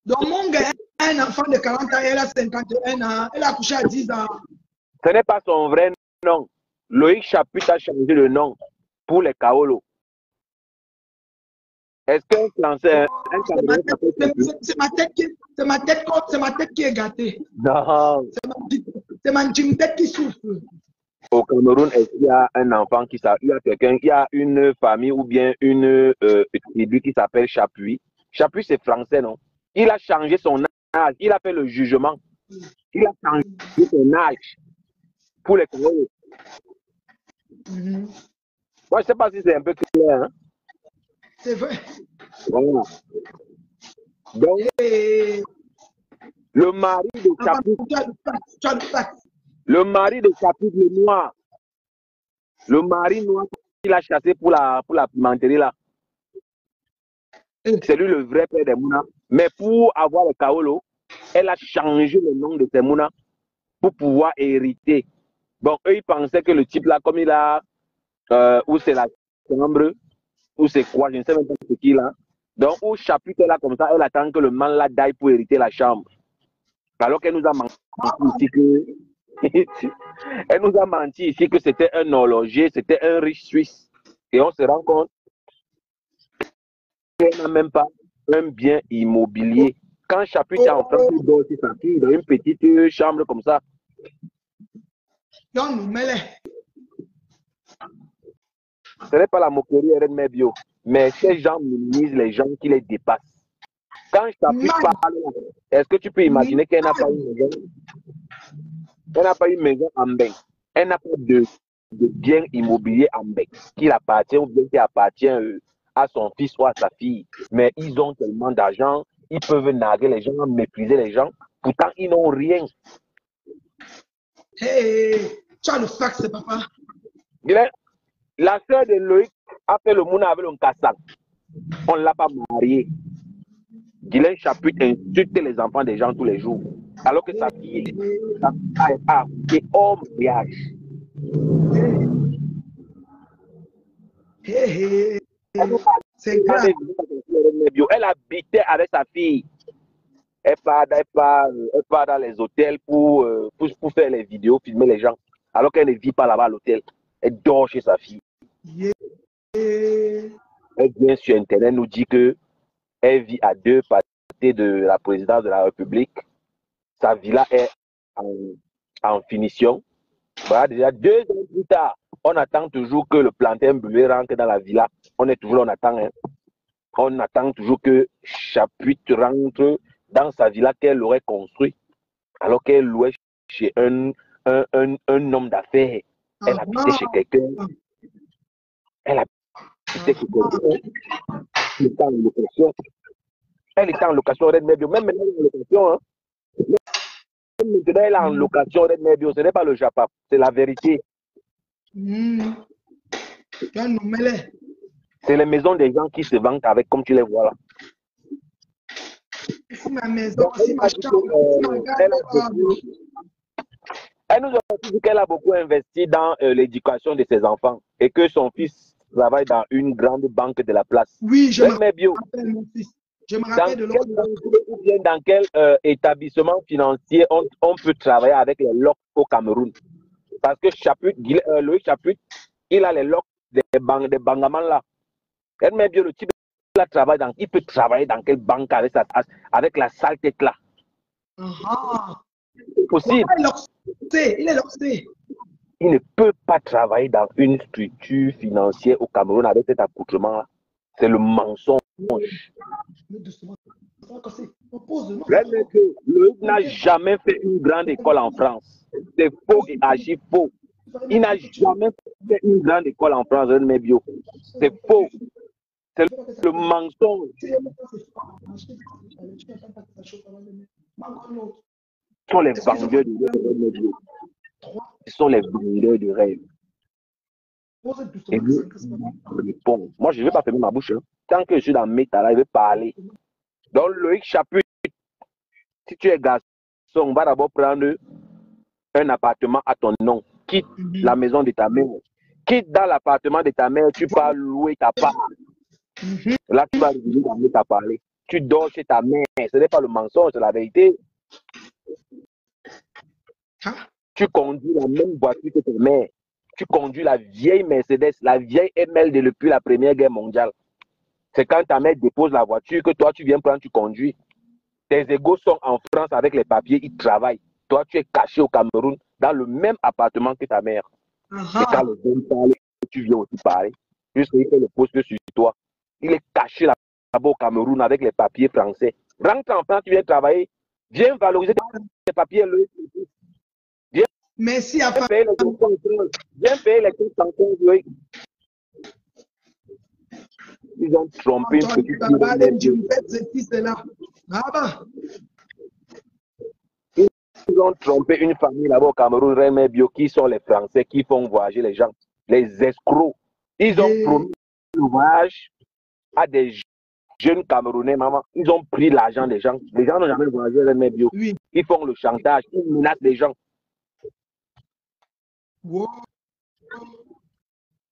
donc, mon gars, un enfant de 40 ans, elle a 51 ans, elle a accouché à 10 ans. Ce n'est pas son vrai nom. Loïc Chaput a changé le nom pour les Kaolo. Est-ce qu'un Français, c'est ma tête qui est gâtée. Non. C'est ma tête qui souffre. Au Cameroun, est-ce qu'il y a un enfant qui s'appelle, il y a une famille ou bien une tribu qui s'appelle Chapuis. Chapuis, c'est français, non? Il a changé son âge, il a fait le jugement. Il a changé son âge pour les Camerounais. Moi, je ne sais pas si c'est un peu clair. Hein? C'est vrai. Voilà. Donc, le mari de Chapuis, le mari de Chapuis, le noir, le mari noir qu'il a chassé pour la pimenterie là. C'est lui le vrai père des Mouna. Mais pour avoir le Kaolo, elle a changé le nom de ses Mouna pour pouvoir hériter. Bon, eux, ils pensaient que le type là, comme il a, ou c'est la chambre, ou c'est quoi, je ne sais même pas ce qu'il a. Donc, au chapitre là, comme ça, elle attend que le man là d'aille pour hériter la chambre. Alors qu'elle nous a menti ici que. Elle nous a menti ici que c'était un horloger, c'était un riche Suisse. Et on se rend compte qu'elle n'a même pas un bien immobilier. Quand Chapuis est en France, il dort chez sa fille dans une petite chambre comme ça. Non, mais ce n'est pas la moquerie RN Mebio, mais ces gens minimisent les gens qui les dépassent. Quand Chapuis parle, est-ce que tu peux imaginer qu'elle n'a pas une maison? Elle n'a pas une maison en Mbeng. Elle n'a pas de bien immobilier en Mbeng qui appartient ou bien qui appartient à son fils ou à sa fille. Mais ils ont tellement d'argent, ils peuvent narguer les gens, mépriser les gens. Pourtant, ils n'ont rien. Hey, tu as le fax, papa. La sœur de Loïc a fait le mouna avec un Kassan. On ne l'a pas marié. Guylaine Chaput insulte les enfants des gens tous les jours. Alors que sa fille a accouché hors mariage. C'est grave. Elle habitait avec sa fille. Elle part dans les hôtels pour faire les vidéos, filmer les gens. Alors qu'elle ne vit pas là-bas à l'hôtel. Elle dort chez sa fille. Elle vient sur Internet nous dit que elle vit à 2 pas de la présidence de la République. Sa villa est en finition. Voilà, déjà 2 ans plus tard, on attend toujours que le plantain bleuet rentre dans la villa. On est toujours, on attend. Hein. On attend toujours que Chapuis rentre dans sa villa qu'elle aurait construite, alors qu'elle louait chez un homme d'affaires. Elle habitait chez quelqu'un. Elle habitait chez quelqu'un. Elle était en location. Elle était en location. Même maintenant, elle est en location. Hein. Même maintenant, elle est en location. Ce n'est pas le Japon. C'est la vérité. C'est les maisons des gens qui se vendent avec, comme tu les vois là. Ma maison, Donc, elle nous a dit qu'elle a beaucoup investi dans l'éducation de ses enfants et que son fils travaille dans une grande banque de la place. Oui, je me rappelle, mon fils. Je me rappelle de l'autre. Dans quel établissement financier on peut travailler avec les locks au Cameroun? Parce que Loïc Chaput, il a les locks des bangamans là. Elle met bien le type là travaille dans. Il peut travailler dans quelle banque avec la sale tête là? C'est possible. Il est loxé. Il ne peut pas travailler dans une structure financière au Cameroun avec cet accoutrement là. C'est le mensonge. Loïc n'a jamais fait une grande école en France. C'est faux et archi faux. Il n'a jamais fait une grande école en France, c'est faux. C'est le mensonge. Ce sont les vendeurs de rêve. Ce sont les vendeurs de rêve. Et lui, bon, moi, je ne vais pas fermer ma bouche. Hein. Tant que je suis dans mes talents, je vais parler. Donc, Loïc Chaput, si tu es garçon, on va d'abord prendre un appartement à ton nom. Quitte la maison de ta mère. Quitte dans l'appartement de ta mère, tu pars louer ta part. Là, tu vas revenir dans ta parler. Tu dors chez ta mère. Ce n'est pas le mensonge, c'est la vérité. Tu conduis la même voiture que ta mère. Tu conduis la vieille Mercedes, la vieille ML depuis la Première Guerre mondiale. C'est quand ta mère dépose la voiture que toi, tu viens prendre, tu conduis. Tes égaux sont en France avec les papiers, ils travaillent. Toi, tu es caché au Cameroun dans le même appartement que ta mère. Et quand les gens parlent, tu viens aussi parler. Juste qu'il fait le poste sur toi. Il est caché là-bas au Cameroun avec les papiers français. Rentre en France, tu viens travailler. Viens valoriser tes papiers. Viens, merci à payer les contrôles. Viens payer les contrôles. Ils ont trompé une petite Ils ont trompé une famille là-bas au Cameroun, Rémé Bio, qui sont les Français qui font voyager les gens, les escrocs. Ils ont promis le voyage à des jeunes Camerounais, maman. Ils ont pris l'argent des gens. Les gens n'ont jamais voyagé Rémé Bio. Oui. Ils font le chantage, ils menacent les gens. Wow.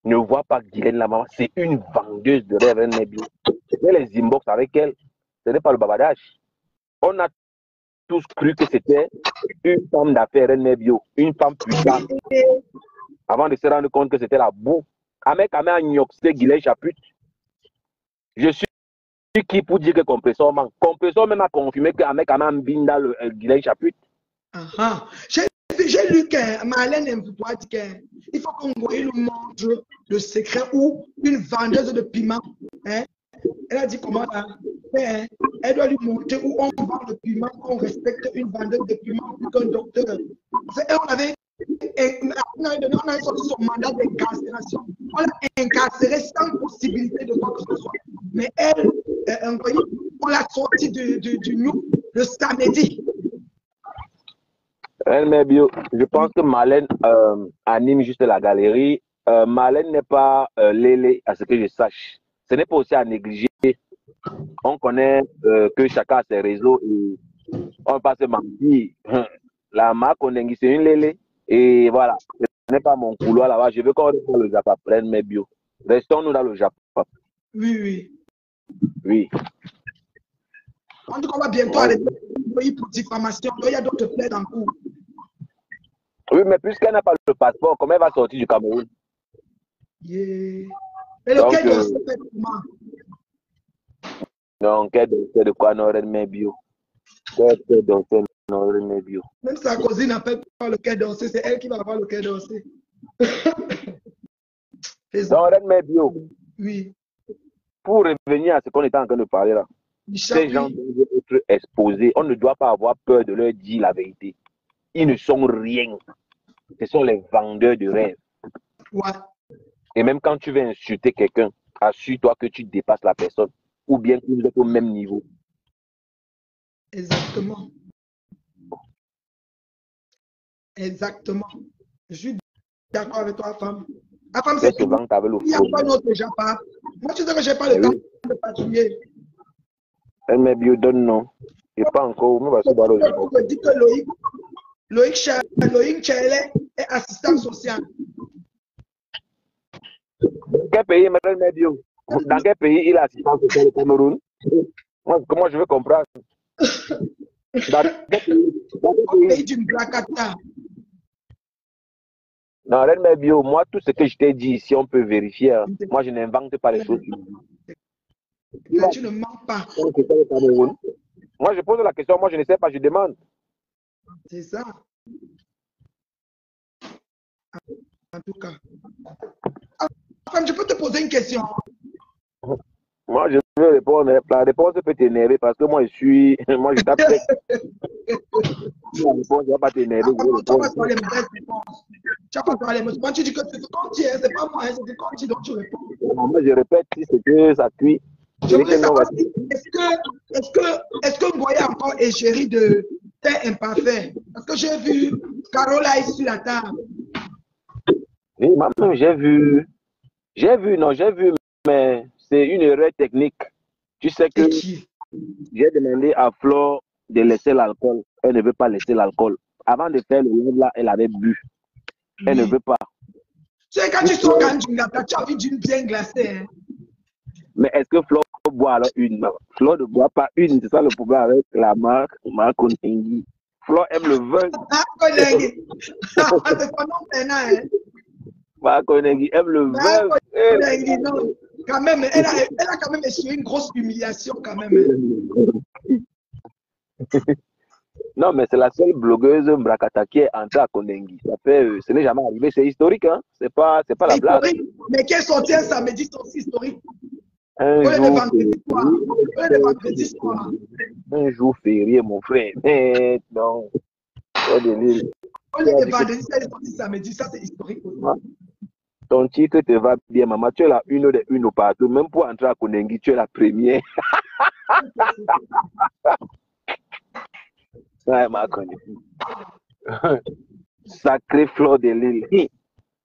Ne vois pas Guylaine la maman, c'est une vendeuse de rêve, Rémé Bio. Mais les inbox avec elle, ce n'est pas le babadage. On a tous cru que c'était une femme d'affaires, Rémé Bio, une femme puissante. Avant de se rendre compte que c'était la boue. Avec Guylaine Chaput. Je suis qui pour dire que Compressor manque. Compressor même a confirmé qu'avec Binda le Guylaine Chaput. J'ai lu que Marlène Mvoutoua dit qu'il faut qu'on nous montre le secret où une vendeuse de piment, hein, elle a dit comment là, hein, elle doit lui montrer où on vend le piment, qu'on respecte une vendeuse de piment plus qu'un docteur. On a sorti son mandat d'incarcération. On l'a incarcéré sans possibilité de quoi que ce soit. Mais elle, on l'a sorti du nous le samedi. Je pense que Marlène anime juste la galerie. Marlène n'est pas Lélé, à ce que je sache. Ce n'est pas aussi à négliger. On connaît que chacun a ses réseaux et on ne peut pas se mentir. La marque on c'est une Lélé. Et voilà, ce n'est pas mon couloir là-bas. Je veux qu'on reste dans le Japon. Prenne mes bio. Restons-nous dans le Japon. Oui. En tout cas, on va bientôt aller pour diffamation. Il y a d'autres plaies en cours. Oui, mais puisqu'elle n'a pas le passeport, comment elle va sortir du Cameroun? Et lequel dossier fait comment? Non, quel dossier de quoi? Non, mais bio. Quel dossier Non, Reine Mère Bio. Même Sarkozy n'a pas le cœur dansé, c'est elle qui va avoir le cœur dansé. Non, Reine Mère Bio. Oui. Pour revenir à ce qu'on était en train de parler là, ces gens doivent être exposés. On ne doit pas avoir peur de leur dire la vérité. Ils ne sont rien. Ce sont les vendeurs de rêves. Ouais. Et même quand tu veux insulter quelqu'un, assure-toi que tu dépasses la personne ou bien que vous êtes au même niveau. Exactement. Exactement. Je suis d'accord avec toi, femme. La femme, c'est tout. Il n'y a pas d'autre déjà pas. Moi, tu sais que je n'ai pas le temps de patrouiller. Elle m'a bio donne non. Et pas encore. Je dis que Loïc Chele est assistant social. Quel pays, Madame Medio? Dans quel pays il est assistant social au Cameroun? Moi, comment je veux comprendre? Dans quel pays du Blacata? Non, Reine Mère Bio, moi, tout ce que je t'ai dit ici, on peut vérifier. Hein. Moi, je n'invente pas les choses. Là, tu ne mens pas. Moi, je pose la question, moi, je ne sais pas, je demande. C'est ça. En tout cas. Enfin, je peux te poser une question. Moi, je veux répondre. La réponse peut t'énerver parce que moi, je tape sec. La réponse ne va pas t'énerver. Tu n'as pas trouvé les mauvaises réponses. Tu n'as pas trouvé les mauvaises réponses. Tu dis que c'est ce qu'on dit, c'est pas moi, c'est ce qu'on dit, donc tu réponds. Moi, je répète, si c'est que ça cuit. Je voulais savoir, est-ce que Ngoya encore est chéri de Thé Imparfait? Parce que j'ai vu Carola est sur la table. Oui, maman, j'ai vu, mais c'est une erreur technique. Tu sais que j'ai demandé à Flore de laisser l'alcool. Elle ne veut pas laisser l'alcool. Avant de faire le live là, elle avait bu. Elle ne veut pas. Tu sais, quand tu sors quand tu as envie d'une bien glacée. Hein? Mais est-ce que Flore boit alors une? Flore ne boit pas une. C'est ça le problème avec la marque Konengi. Flore aime le vin. Konengi. C'est son nom maintenant. Hein? Konengi aime le vin. Konengi, non. Quand même, elle a quand même essuyé une grosse humiliation quand même. Non, mais c'est la seule blogueuse Mbrakata qui est entrée à Konengi. Ça fait, ce n'est jamais arrivé, c'est historique, hein. C'est pas la blague. Mais qu'elle sortit un samedi, c'est aussi historique. Un jour férié, mon frère. Non. On est vendredi, c'est sorti samedi, ça c'est historique. Ton titre te va bien, maman. Tu es la une de une partout. Même pour entrer à Konengi, tu es la première. Ouais, ma Konengi. Sacré Flore de Lille.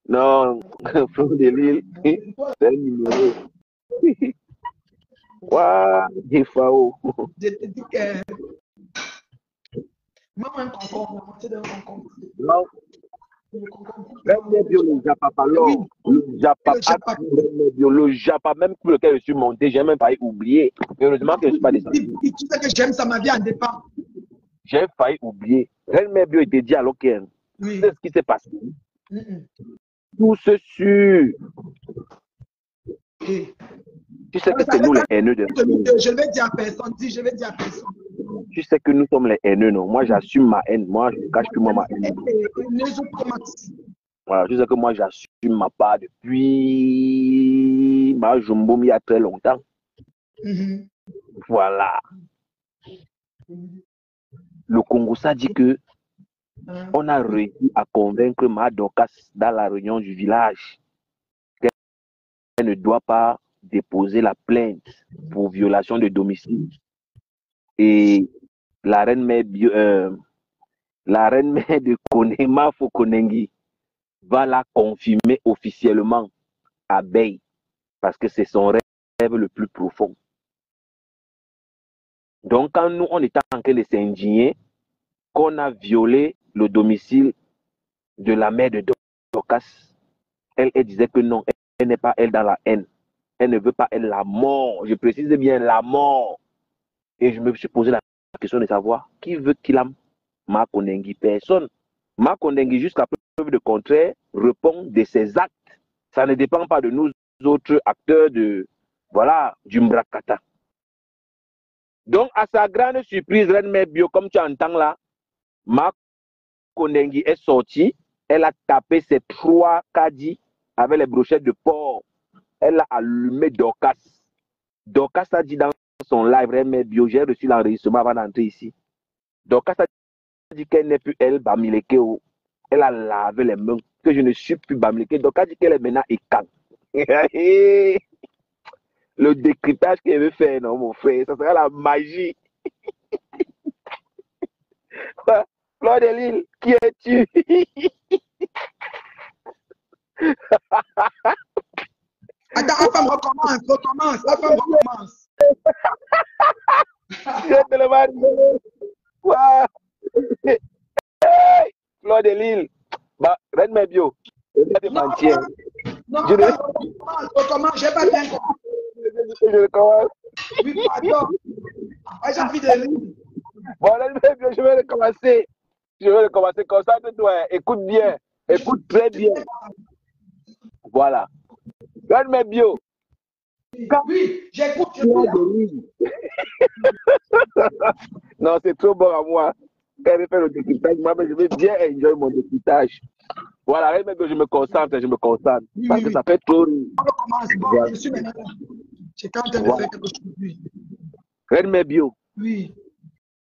Non, Flore de Lille, c'est un numéro. Waouh, Ifao. Je te dis que. Maman, un concombre, la moitié d'un concombre. Non. Le Japa, le Japa, même pour lequel je suis monté, j'ai même failli oublier. Heureusement que je ne suis pas descendu. Tu sais que j'aime ça, ma vie en dépend. J'ai failli oublier. Reine Mère Bio était dit à l'Oken. Oui. Tu sais ce qui s'est passé? Tout ce sur. Tu sais que c'est nous les haineux de. Je vais dire à personne. Je vais dire à personne. Tu sais que nous sommes les haineux, non? Moi, j'assume ma haine. Moi, je ne cache plus ma haine. Voilà, tu sais que moi, j'assume ma part depuis ma Jumbo il y a très longtemps. Voilà. Le Congo, ça dit que on a réussi à convaincre ma Dorcas dans la réunion du village qu'elle ne doit pas déposer la plainte pour violation de domicile. Et la reine mère de Konema Fokonengi va la confirmer officiellement à Bay parce que c'est son rêve le plus profond. Donc, quand nous, on était en train de s'indigner qu'on a violé le domicile de la mère de Dorcas, elle disait que non, elle n'est pas elle dans la haine. Elle ne veut pas elle la mort. Je précise bien la mort. Et je me suis posé la question de savoir qui veut qu'il aime Ma Konengi. Personne. Ma Konengi, jusqu'à preuve de contraire, répond de ses actes. Ça ne dépend pas de nous autres acteurs de, voilà, du Mbrakata. Donc, à sa grande surprise, Reine Mère Bio, comme tu entends là, Ma Kondengi est sortie, elle a tapé ses 3 caddies avec les brochettes de porc. Elle a allumé Dorcas. Dorcas a dit dans son live, j'ai reçu l'enregistrement avant d'entrer ici. Dorcas a dit qu'elle n'est plus elle, Bamileke. Elle a lavé les mains, que je ne suis plus Bamileke. Dorcas a dit qu'elle est maintenant Ekan. Le décryptage qu'elle veut faire, non, mon frère, ça sera la magie. Fleur de Lille, qui es-tu? Attends, la femme recommence. La femme recommence. Je te le mets. Wow. Hey, Fleur de Lille. Bah, Red Mebio. Non, recommence. J'ai pas bien compris. Je recommence. Oui, pardon. J'ai envie de lire. Bon, Red Mebio, je vais recommencer. Je vais recommencer. Concentre-toi. Écoute bien. Écoute très bien. Voilà. Red Mebio. Oui, j'écoute. Non, c'est trop bon à moi. Quand elle fait le décryptage, moi, je vais bien enjoy mon décryptage. Voilà, même que je me concentre. Oui, parce que ça fait trop rire. On recommence. Bon, Voilà. je suis maintenant là. J'étais en train de faire quelque chose. Oui. Red Mebio. Oui.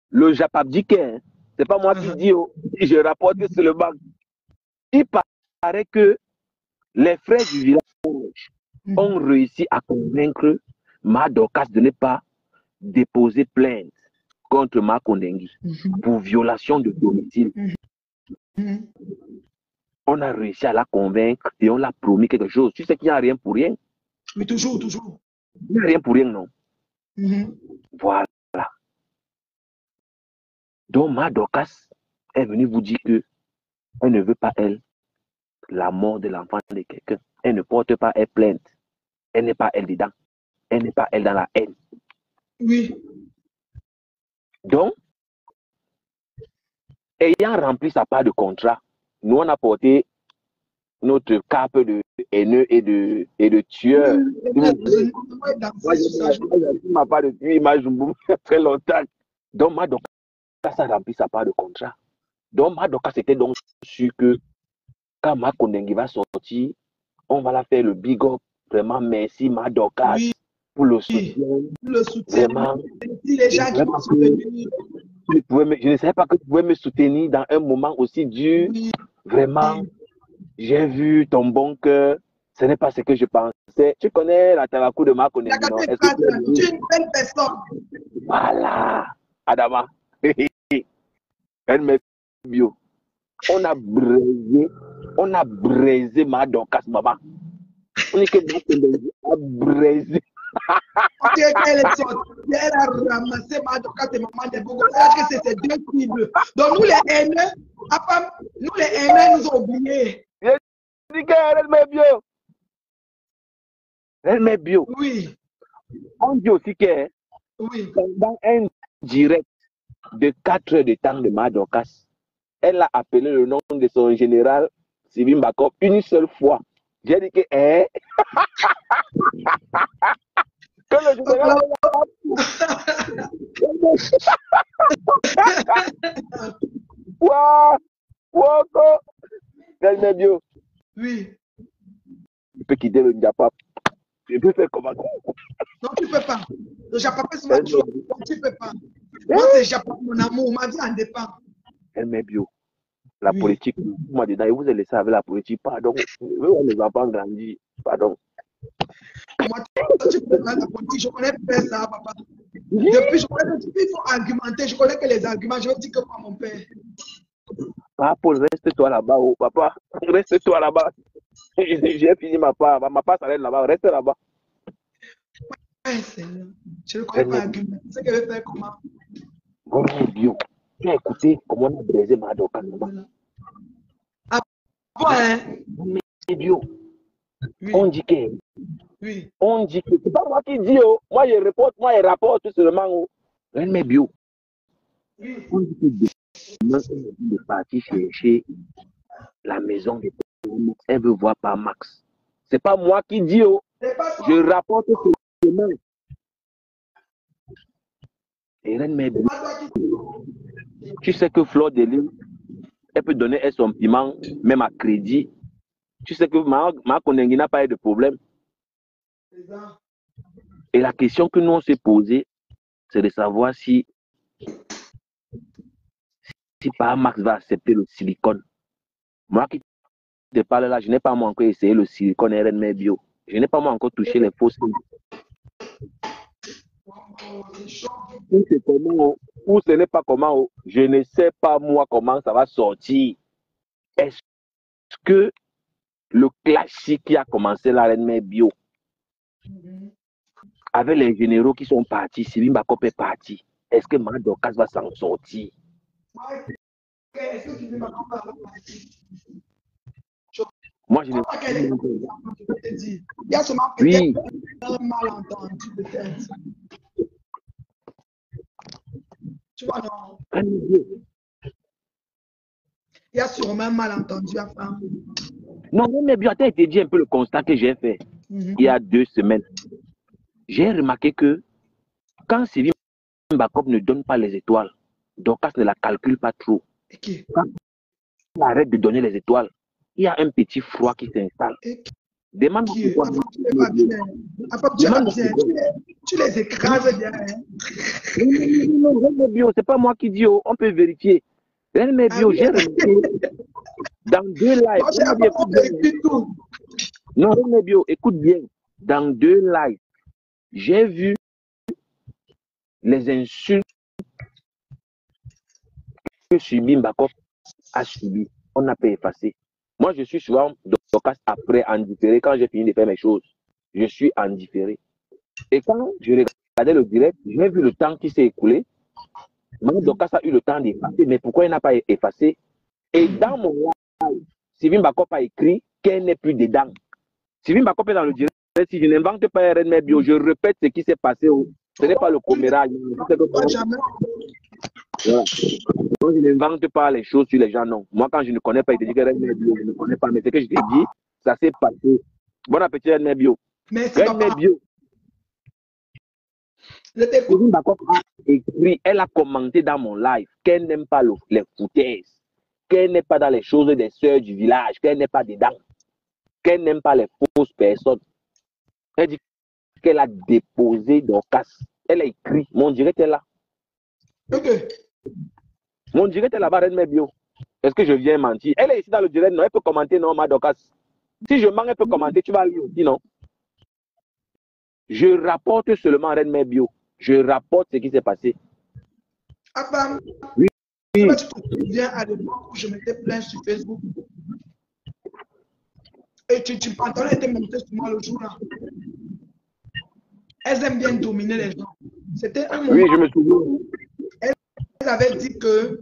Le Japabdique, hein, c'est pas moi qui dis, je rapporte seulement. Il paraît que les frères du village ont réussi à convaincre Ma Dorcas de ne pas déposer plainte contre Ma Kondengi pour violation de domicile. On a réussi à la convaincre et on l'a promis quelque chose. Tu sais qu'il n'y a rien pour rien. Mais toujours. Il n'y a rien pour rien, non. Voilà. Donc Ma Dorcas est venue vous dire que elle ne veut pas, elle, la mort de l'enfant de quelqu'un. Elle ne porte pas, elle plainte. Elle n'est pas elle dedans. Elle n'est pas elle dans la haine. Oui. Donc, ayant rempli sa part de contrat, nous on a porté notre cape de haineux et de tueur. Moi, je m'a pas depuis image très longtemps. Donc, Ma Dorcas a rempli sa part de contrat. Donc, Ma Dorcas était donc sûr que quand Ma Kondengi va sortir, on va la faire le big up. Vraiment, merci Ma Dorcas pour le soutien. Vraiment. Si les gens qui m'ont soutenu. Je ne savais pas que tu pouvais me soutenir dans un moment aussi dur. Vraiment, j'ai vu ton bon cœur. Ce n'est pas ce que je pensais. Tu connais la Tarakou de Ma Kondengi, non? Tu es une belle personne. Voilà. Adama. Elle me bio. On a braisé Ma Dorcas, maman. On est que Ma Kondengi a braisé. Elle est sortie, elle a ramassé Ma Dorcas et maman des Bogos. Est-ce que c'est ces deux cibles? Donc nous les haineux, nous ont oubliés. Je dis qu'elle met bio. Elle met bio. Oui. On dit aussi que dans un direct de 4 heures de temps de Ma Dorcas, elle a appelé le nom de son général Sylvain Bakov une seule fois. J'ai dit que que le général elle met bio. Oui. Tu peux quitter le Japap. Tu peux faire comment? Non, tu ne peux pas. Le Japap, c'est ma chose. Donc, tu ne peux pas. Moi, c'est Japap, mon amour. Ma vie en dépend. Elle met bio. La politique, moi, dedans, et vous allez laisser avec la politique. Pardon. On ne va pas grandir. Pardon. Moi, tu peux faire la politique. Je connais faire ça, papa. Depuis, je connais que il faut argumenter. Je connais que les arguments, je vais dire que pas mon père. Papa, Paul, reste-toi là-bas. Oh, papa, reste-toi là-bas. J'ai fini ma part. Ma part s'arrête là-bas. Reste là-bas. Je ne connais pas argumenter. C'est que je vais faire comment? Bon, bio. Tu as écouté comment on a braisé Ma Dorcas. Ah bon, hein? Mais bio. On dit que. Oui. On dit que. C'est pas moi qui dis. Oh. Moi, je rapporte tout seulement. Oh. Mais bio. Oui. On dit que demain, on est parti chercher la maison de Max. Elle veut voir par Max. C'est pas moi qui dis. Oh. Je rapporte tout seulement. Et Ren Mebio. Tu sais que Fleur de Lys, elle peut donner son piment, même à crédit. Tu sais que ma Konengi n'a pas eu de problème. Et la question que nous on s'est posée, c'est de savoir si par Max va accepter le silicone. Moi qui te parle là, je n'ai pas moi encore essayé le silicone RN bio. Je n'ai pas moi encore touché les fausses. Ou c'est comment, ou ce n'est pas comment, je ne sais pas moi comment ça va sortir. Est-ce que le classique qui a commencé la RN bio, avec les généraux qui sont partis, Sylvie Bakop est parti, est-ce que Madokas va s'en sortir? Est-ce que tu veux Moi, je ne il y a seulement oui. un malentendu peut-être. Tu vois, non? Il y a sûrement un malentendu à faire. Non, mais bien, tu as été dit un peu le constat que j'ai fait il y a 2 semaines. J'ai remarqué que quand Sylvie Bakop ne donne pas les étoiles, Dorcas ne la calcule pas trop. Okay. Quand elle arrête de donner les étoiles, il y a un petit froid qui s'installe. Demande pourquoi. Tu les écrases bien. Hein? Non, bio, c'est pas moi qui dis, on peut vérifier. Mais bio, j'ai remarqué dans 2 lives. Non, mais bio, écoute bien. Dans 2 lives, j'ai vu les insultes que Sylvie Bakop a subi. On n'a pas effacé. Moi, je suis souvent Dorcas après en différé. Quand j'ai fini de faire mes choses, je suis en différé. Et quand je regardais le direct, j'ai vu le temps qui s'est écoulé. Maintenant, Dorcas a eu le temps d'effacer, mais pourquoi il n'a pas effacé? Et dans mon live, Sylvie Bakop a écrit qu'elle n'est plus dedans. Sylvie Bakop est dans le direct. Si je n'invente pas RN bio, je répète ce qui s'est passé. Ce n'est pas le commérage. Voilà. Donc, je n'invente pas les choses sur les gens, non. Moi, quand je ne connais pas, il te dit que RN bio, je ne connais pas. Mais ce que je t'ai dit, ça s'est passé. Bon appétit, RN bio. RN bio. Sylvie Bakop a écrit, elle a commenté dans mon live qu'elle n'aime pas les foutaises, qu'elle n'est pas dans les choses des sœurs du village, qu'elle n'est pas dedans, qu'elle n'aime pas les fausses personnes. Elle dit qu'elle a déposé Dorcas. Elle a écrit, mon direct est là. Ok. Mon direct est là-bas, RN bio. Est-ce que je viens mentir? Elle est ici dans le direct, non? Elle peut commenter, non, ma Dorcas. Si je mens, elle peut commenter, tu vas lire aussi, non? Je rapporte seulement RN bio. Je rapporte ce qui s'est passé. Enfin, oui. Tu te souviens à l'époque où je m'étais plaint sur Facebook. Et tu pantalon était monté sur moi le jour-là. Elles aiment bien dominer les gens. C'était un moment. Oui, je me souviens. Elle avait dit que,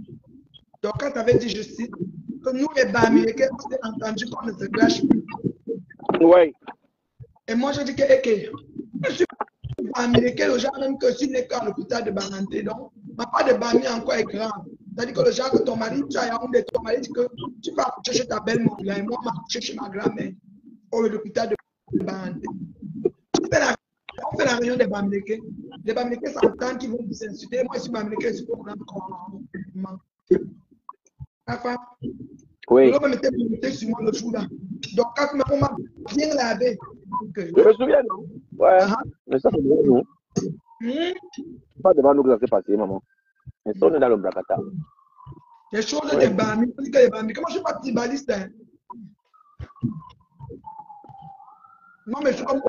donc quand tu avais dit, je cite, que nous les Bamilekés, on s'est entendu qu'on ne se clash plus. Oui. Et moi, je dis que, okay, je suis Bamiléké, le genre même que s'il n'est qu'à l'hôpital de Bananté. Donc, ma part de Bami encore est grave. C'est-à-dire que le genre que ton mari, tu as Yaoundé, ton mari dit que tu vas coucher chez ta belle-mère et moi, je vais coucher chez ma grand-mère au l'hôpital de Bananté. On fait la réunion des Bamilékés. Les Bamilékés s'entendent qu'ils vont vous insulter. Moi, je suis Bamiléké, je suis pour comment. Enfin, oui. l'homme m'était monté sur moi le jour-là. Donc, quand on m'a bien lavé. Je me souviens, non? Ouais. Mais ça, c'est devant nous. Pas devant nous que ça s'est passé, maman. Mais ça, on est dans le Bracata. Les choses des Bami, comment je ne suis pas tibaliste, hein? Non, mais je suis comme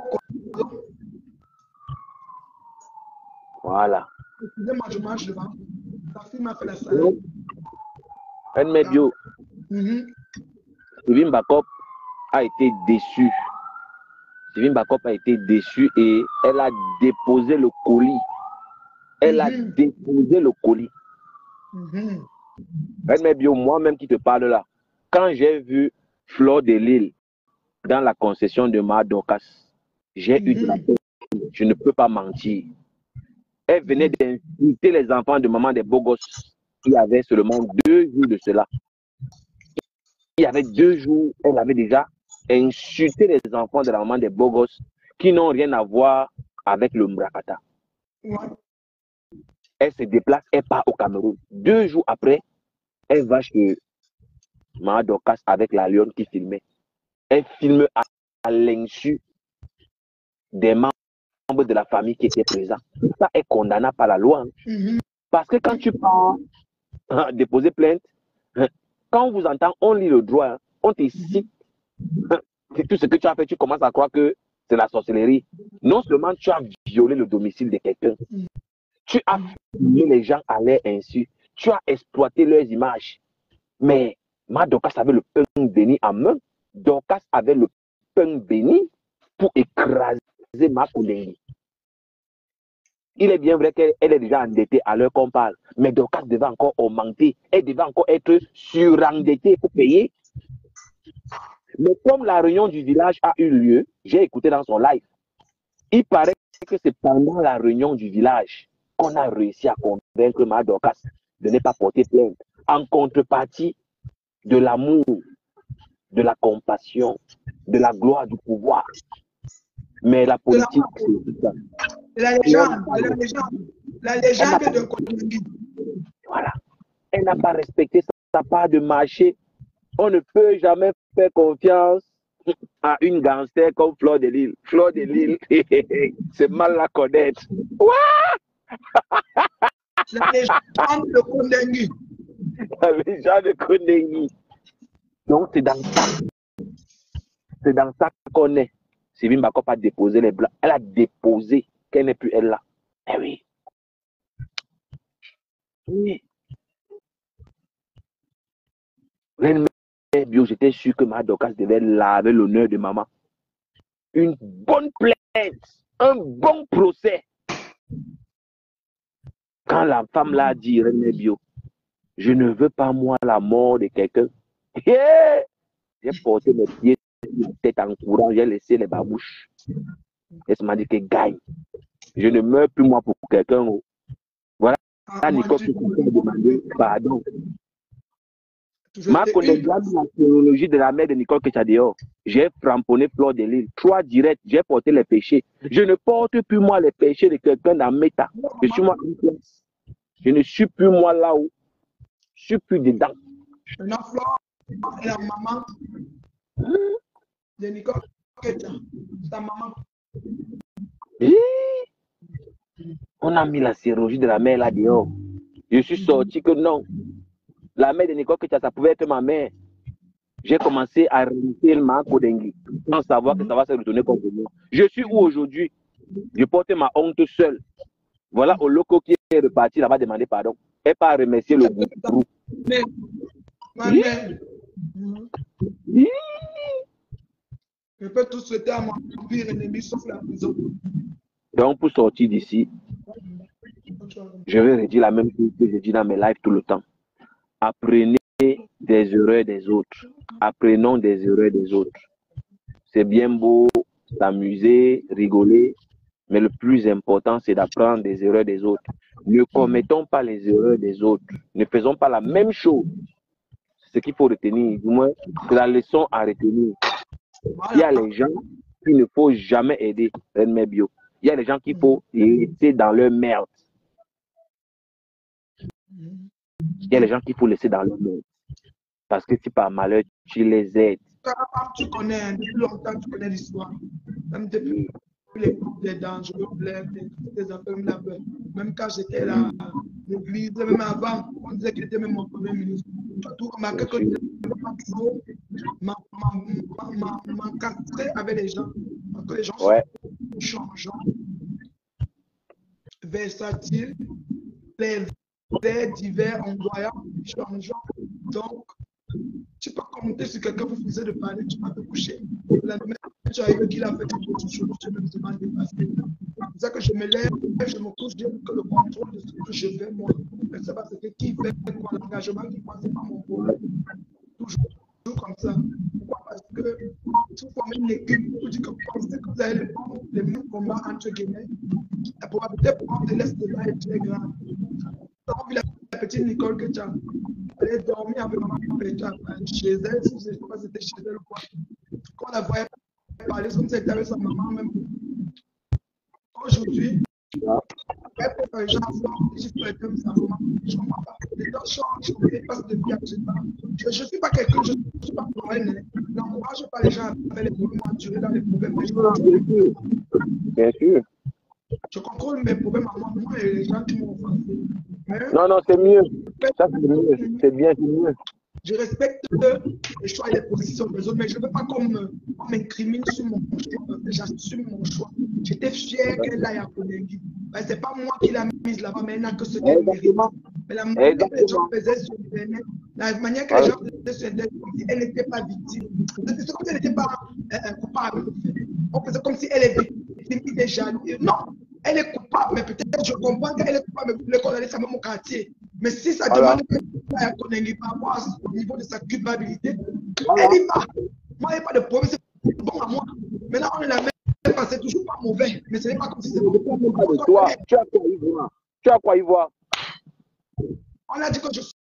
voilà. Excusez-moi, je marche devant. Ta fille m'a fait la salade. Elle met bio. Sylvie Bakop a été déçue. Sylvie Bakop a été déçue et elle a déposé le colis. Elle a déposé le colis. Elle met bio, moi-même qui te parle là. Quand j'ai vu Fleur de Lys dans la concession de Ma Dorcas, j'ai eu de la peine. Je ne peux pas mentir. Elle venait d'insulter les enfants de maman des beaux gosses. Il y avait seulement 2 jours de cela. Il y avait 2 jours, elle avait déjà insulté les enfants de la maman des beaux gosses qui n'ont rien à voir avec le Mbrakata. Elle se déplace, elle part au Cameroun. 2 jours après, elle va chez Mama Dorcas avec la lionne qui filmait. Elle filme à l'insu des membres de la famille qui étaient présents. Ça est condamnable par la loi. Mhm. Parce que quand tu pars déposer plainte, quand on vous entend, on lit le droit, on te cite tout ce que tu as fait, tu commences à croire que c'est la sorcellerie. Non seulement tu as violé le domicile de quelqu'un, tu as filmé les gens à leur insu, tu as exploité leurs images. Mais ma Dorcas avait le pain béni en main. Dorcas avait le pain béni pour écraser ma Kodengi. Il est bien vrai qu'elle est déjà endettée à l'heure qu'on parle, mais Dorcas devait encore augmenter, elle devait encore être surendettée pour payer. Mais comme la réunion du village a eu lieu, j'ai écouté dans son live, il paraît que c'est pendant la réunion du village qu'on a réussi à convaincre ma Dorcas de ne pas porter plainte, en contrepartie de l'amour, de la compassion, de la gloire, du pouvoir. Mais la politique, c'est ça. La légende de Kodengi. Voilà. Elle n'a pas respecté sa part de marché. On ne peut jamais faire confiance à une gangster comme Fleur de Lille. Fleur de Lille, c'est mal la connaître. La légende de Kodengi. La légende de Kodengi. Donc, c'est dans ça. C'est dans ça qu'on est. Sylvie Mbakop a déposé les blancs. Elle a déposé qu'elle n'est plus elle là. Eh oui. Oui. Bio, j'étais sûr que ma Dorcas devait laver l'honneur de maman. Une bonne plainte, un bon procès. Quand la femme l'a dit, René Bio, je ne veux pas moi la mort de quelqu'un. Yeah! J'ai porté mes pieds, ma tête en courant, j'ai laissé les babouches. Elle m'a dit que gagne. Je ne meurs plus moi pour quelqu'un. Voilà, Nicole qui m'a demandé pardon. Ma collègue la théologie de la mère de Nicole Ketchadeo. J'ai framponné Fleur de Lille. 3 directs, j'ai porté les péchés. Je ne porte plus moi les péchés de quelqu'un dans Meta. Je suis moi une place. Je ne suis plus moi là-haut. Je suis plus dedans. Maintenant, Fleur est la maman de Nicole Ketcha. Ta maman. On a mis la théologie de la mère là dehors. Je suis sorti que non. La mère de Nicole Ketcha, ça pouvait être ma mère. J'ai commencé à remonter le ma Kodengi sans savoir que ça va se retourner contre moi. Je suis où aujourd'hui? Je porte ma honte seule. Voilà au loco qui est reparti là-bas demander pardon. Et pas remercier le groupe. Mais, ma mère, je peux tout souhaiter à mon pire ennemi sauf la prison. Donc pour sortir d'ici, je vais redire la même chose que je dis dans mes lives tout le temps. Apprenez des erreurs des autres. Apprenons des erreurs des autres. C'est bien beau s'amuser, rigoler, mais le plus important, c'est d'apprendre des erreurs des autres. Ne commettons pas les erreurs des autres. Ne faisons pas la même chose. C'est ce qu'il faut retenir. Du moins, c'est la leçon à retenir. Il y a les gens qu'il ne faut jamais aider. Il y a les gens qu'il faut laisser dans leur merde. Il y a les gens qu'il faut laisser dans leur merde. Parce que si par malheur, tu les aides. Tu connais, depuis longtemps, tu connais l'histoire. Même depuis l'époque des dangereux bleds, des affaires, même quand j'étais là, l'église, même avant, on disait qu'il était même mon premier ministre. Tu as tout remarqué que m'encastrer avec les gens. Parce que les gens sont changeants, versatiles, les verts divers, envoyants, changeants. Donc, tu peux compter sur quelqu'un pour finir de parler, tu vas te coucher. La même tu arrives qu'il a fait quelque chose, tu me demandes de passer. C'est pour ça que je me lève, je me couche, j'ai que le contrôle de ce que je fais moi. Je ne sais pas ce que qui fait quoi, l'engagement qui passe, c'est pas mon problème. Toujours comme ça. Pourquoi? Parce que tout forme une équipe, vous dites que vous pensez que vous avez les mêmes combats entre guillemets. La probabilité pour qu'on te laisse de là est très grande. Donc, la petite Nicole Ketcha, elle est dormie avec maman Ketcha chez elle, je ne sais pas si c'était chez elle ou quoi. Quand on la voyait parler, comme si elle était avec sa maman même. Aujourd'hui, elle peut les gens font, je fais comme ça, je comprends pas. Les gens changent, ils passent de vie à je sais pas. Je ne suis pas quelqu'un, je ne suis pas pour elle. N'encourage pas les gens à faire les problèmes, à durer dans les problèmes. Bien sûr. Je contrôle mes problèmes à moi et les gens qui m'ont offensé. Non, non, c'est mieux. Ça, c'est mieux. C'est bien, c'est mieux. Je respecte les choix et les positions des autres, mais je ne veux pas qu'on m'incrimine sur mon choix. J'assume mon choix. J'étais fier qu'elle aille à Konengi. Ben, ce n'est pas moi qui l'ai mise là-bas, mais elle n'a que ce qu'elle mérite. Mais la manière que les gens faisaient sur Internet, la manière que les gens faisaient sur Internet, comme si elle n'était pas victime. C'est comme si elle n'était pas coupable. On faisait comme si elle est victime, il est jaloux. Non, elle est coupable, mais peut-être je comprends qu'elle est coupable, mais le condamner ça même au quartier. Mais si ça demande à Konengi par rapport au niveau de sa culpabilité, elle y va. Moi, il n'y a pas de problème, c'est bon à moi. Maintenant, on est la même, c'est toujours pas mauvais, mais ce n'est pas comme si c'était bon. Toi, tu as quoi y voir? Tu as quoi y voir? On a dit que je suis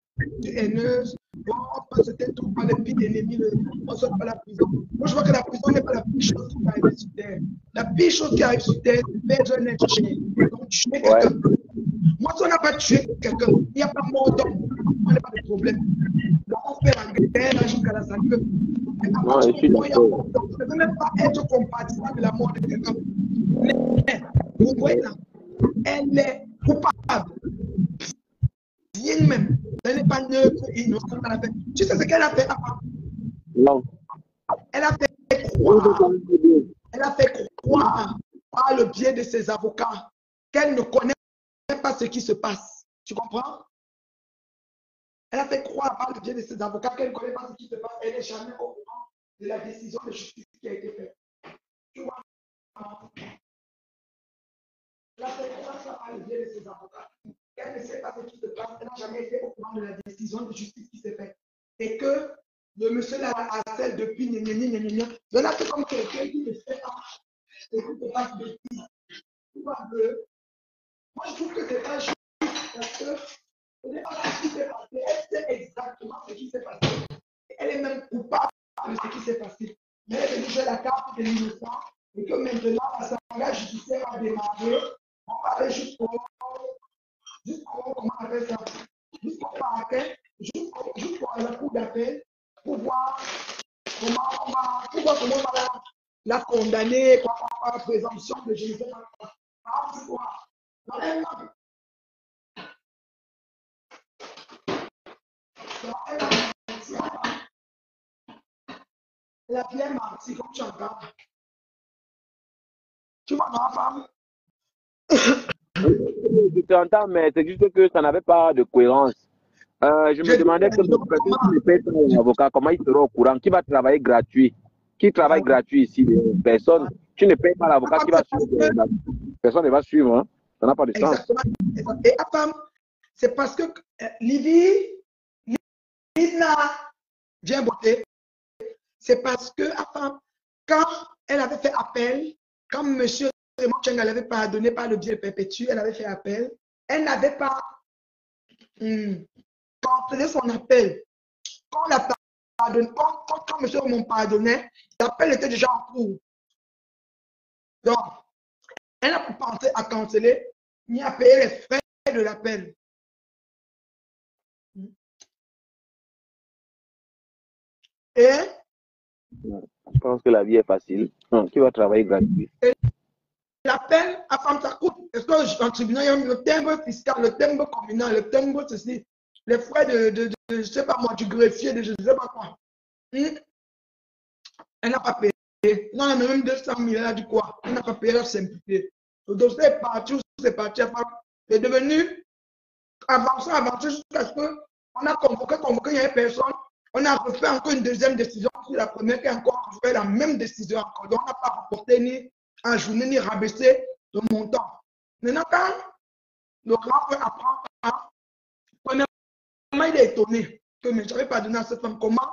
haineuse. Bon, c'était tout par les pires ennemis, on sort pas la prison. Moi, je vois que la prison n'est pas la pire chose qui arrive sur Terre. La pire chose qui arrive sur Terre, c'est perdre un être cher. Donc, tuer quelqu'un. Moi, si on n'a pas tué quelqu'un, il n'y a pas mort d'homme. On n'a pas de problème. Donc, on fait la guerre jusqu'à la santé. Non, je suis d'accord. Je ne peux même pas être compatible de la mort de quelqu'un. Mais, vous voyez là, elle est coupable. Bien même. Elle n'est pas neutre et innocente à la fin. Tu sais ce qu'elle a fait avant? Non. Elle a fait croire. Elle a fait croire par le biais de ses avocats qu'elle ne connaît pas ce qui se passe. Tu comprends? Elle a fait croire par le biais de ses avocats qu'elle ne connaît pas ce qui se passe. Elle n'est jamais au courant de la décision de justice qui a été faite. Tu vois? Elle a fait croire ça par le biais de ses avocats. Elle ne sait pas ce qui se passe. Elle n'a jamais été au courant de la décision de justice qui s'est faite. Et que le monsieur là harcèle depuis je l'ai fait comme quelqu'un qui ne sait pas ce qui se passe depuis. Tu vois un peu? Moi, je trouve que c'est pas juste parce que ce n'est pas ce qui s'est passé. Elle sait exactement ce qui s'est passé. Elle est même coupable de ce qui s'est passé. Mais elle veut jouer la carte de l'innocent et que maintenant, la saga judiciaire a démarré. On va aller jusqu'au comment on appelle ça? Jusqu'au parquet, jusqu'à la cour d'appel pour voir comment on va la condamner par la présomption de je ne sais pas quoi. Elle a bien menti, comme tu entends. Tu vois ma femme? Je t'entends, mais c'est juste que ça n'avait pas de cohérence. Je me demandais que personne qui ne paye pas un avocat, comment il sera au courant? Qui va travailler gratuit? Qui travaille gratuit ici? Personne. Tu ne payes pas l'avocat qui va suivre. Personne ne va suivre. Hein? Ça n'a pas de sens. Exactement. Et à femme, c'est parce que Livina vient voter. C'est parce que à femme, quand elle avait fait appel, quand M. Raymond Cheng avait pardonné par le biais perpétuel, elle avait fait appel, elle n'avait pas cancelé son appel. Quand on l'a pardonné, quand M. Raymond pardonnait, l'appel était déjà en cours. Donc, elle n'a pas pensé à canceller, ni à payer les frais de l'appel. Et je pense que la vie est facile. Qui va travailler gratuit? L'appel à femme, ça coûte. Est-ce que en tribunal, il y a le timbre fiscal, le timbre communal, le timbre ceci, les frais de je ne sais pas moi, du greffier, de je ne sais pas quoi. Elle n'a pas payé. Non, elle a même 200 000, elle a dit quoi? Elle n'a pas payé la simplicité. Le dossier est parti, c'est parti. C'est devenu avancé jusqu'à ce qu'on a convoqué, il n'y a personne. On a refait encore une deuxième décision sur la première qui a encore refait la même décision encore. Donc, on n'a pas rapporté ni en journée ni rabaissé le montant. Maintenant, quand le grand frère apprend, premièrement, il est étonné que je n'avais pas donné à cette femme. Comment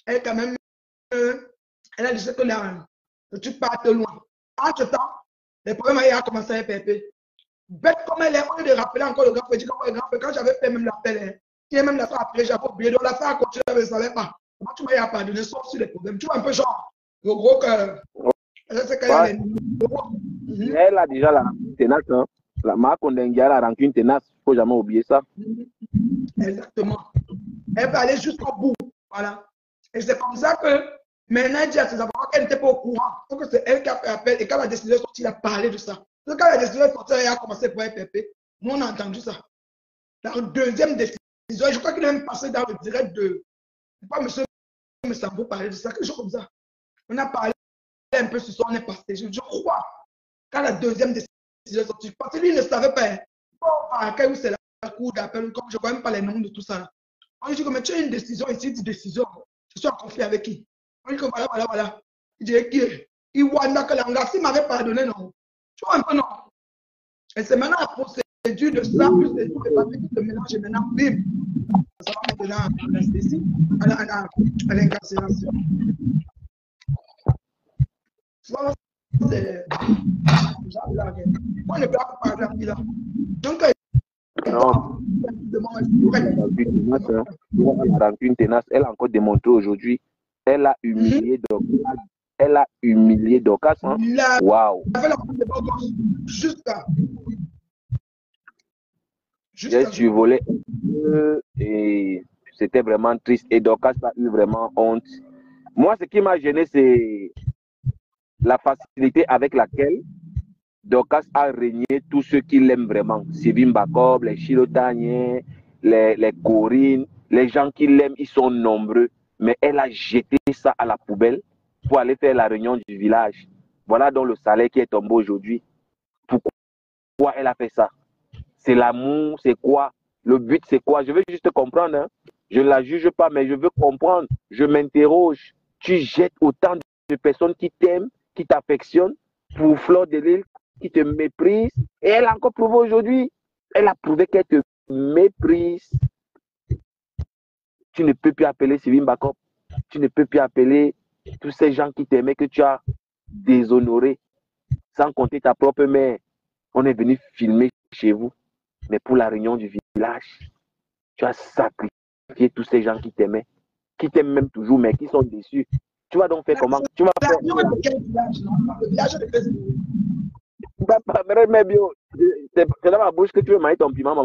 elle, quand même, elle a dit que tu partes loin. En ce temps, les problèmes a commencé à être pépé. Bête comme elle est, on de rappeler encore le grand frère. Quand j'avais fait même l'appel, il a même la fait appeler, j'avais oublié. Donc la fait à continuer, je ne savais pas. Comment tu m'as pardonné, sauf sur les problèmes. Tu vois un peu genre, le gros cœur. Elle a déjà la ténate, hein? La marque Kondengia, la rancune tenace, il ne faut jamais oublier ça. Exactement. Elle va aller jusqu'au bout. Voilà. Et c'est comme ça que maintenant, elle dit à ses avocats qu'elle n'était pas au courant. Donc, c'est elle qui a fait appel. Et quand la décision est sortie, il a parlé de ça. Donc, quand la décision est sortie, elle a commencé pour FPP. Nous, on a entendu ça. La deuxième décision, je crois qu'il est même passé dans le direct de. Pas monsieur Messambo parler de ça, quelque chose comme ça. On a parlé un peu sur ça, on est passé. Je crois. Quand la deuxième décision est sortie, parce que lui ne savait pas. Bon, à quel c'est la cour d'appel, comme je ne vois même pas les noms de tout ça. On lui dit que tu as une décision ici, une décision. Je suis en conflit avec qui? On lui dit que voilà. Il dit qui est? Il wanda que l'angassi m'avait pardonné, non? Tu vois un peu, non? Et c'est maintenant la procédure de ça, plus les tout les papiers qui se mélangent et maintenant, bim! Ça va maintenant à l'anesthésie, à l'incarcération. C'est. On ne peut pas parler là. Donc, non. La rancune tenace, elle a encore démontré aujourd'hui. Elle a humilié Dorcas. Elle a humilié Dorcas. Waouh. J'ai survolé et c'était vraiment triste. Et Dorcas a eu vraiment honte. Moi, ce qui m'a gêné, c'est la facilité avec laquelle Dorcas a régné tous ceux qui l'aiment vraiment. Sylvie Bacob, les Chilotaniens, les Corinne, les gens qui l'aiment, ils sont nombreux. Mais elle a jeté ça à la poubelle pour aller faire la réunion du village. Voilà donc le salaire qui est tombé aujourd'hui. Pourquoi elle a fait ça? C'est l'amour, c'est quoi? Le but, c'est quoi? Je veux juste comprendre. Hein? Je ne la juge pas, mais je veux comprendre. Je m'interroge. Tu jettes autant de personnes qui t'aiment, qui t'affectionnent pour Fleur de Lille, qui te méprise. Et elle a encore prouvé aujourd'hui. Elle a prouvé qu'elle te méprise. Tu ne peux plus appeler Sylvie Bakop. Tu ne peux plus appeler tous ces gens qui t'aimaient, que tu as déshonoré. Sans compter ta propre mère. On est venu filmer chez vous. Mais pour la réunion du village, tu as sacrifié tous ces gens qui t'aimaient. Qui t'aiment même toujours, mais qui sont déçus. Tu vas donc faire comment? Tu vas faire. Le village de Facebook. C'est dans ma bouche que tu veux manger ton piment.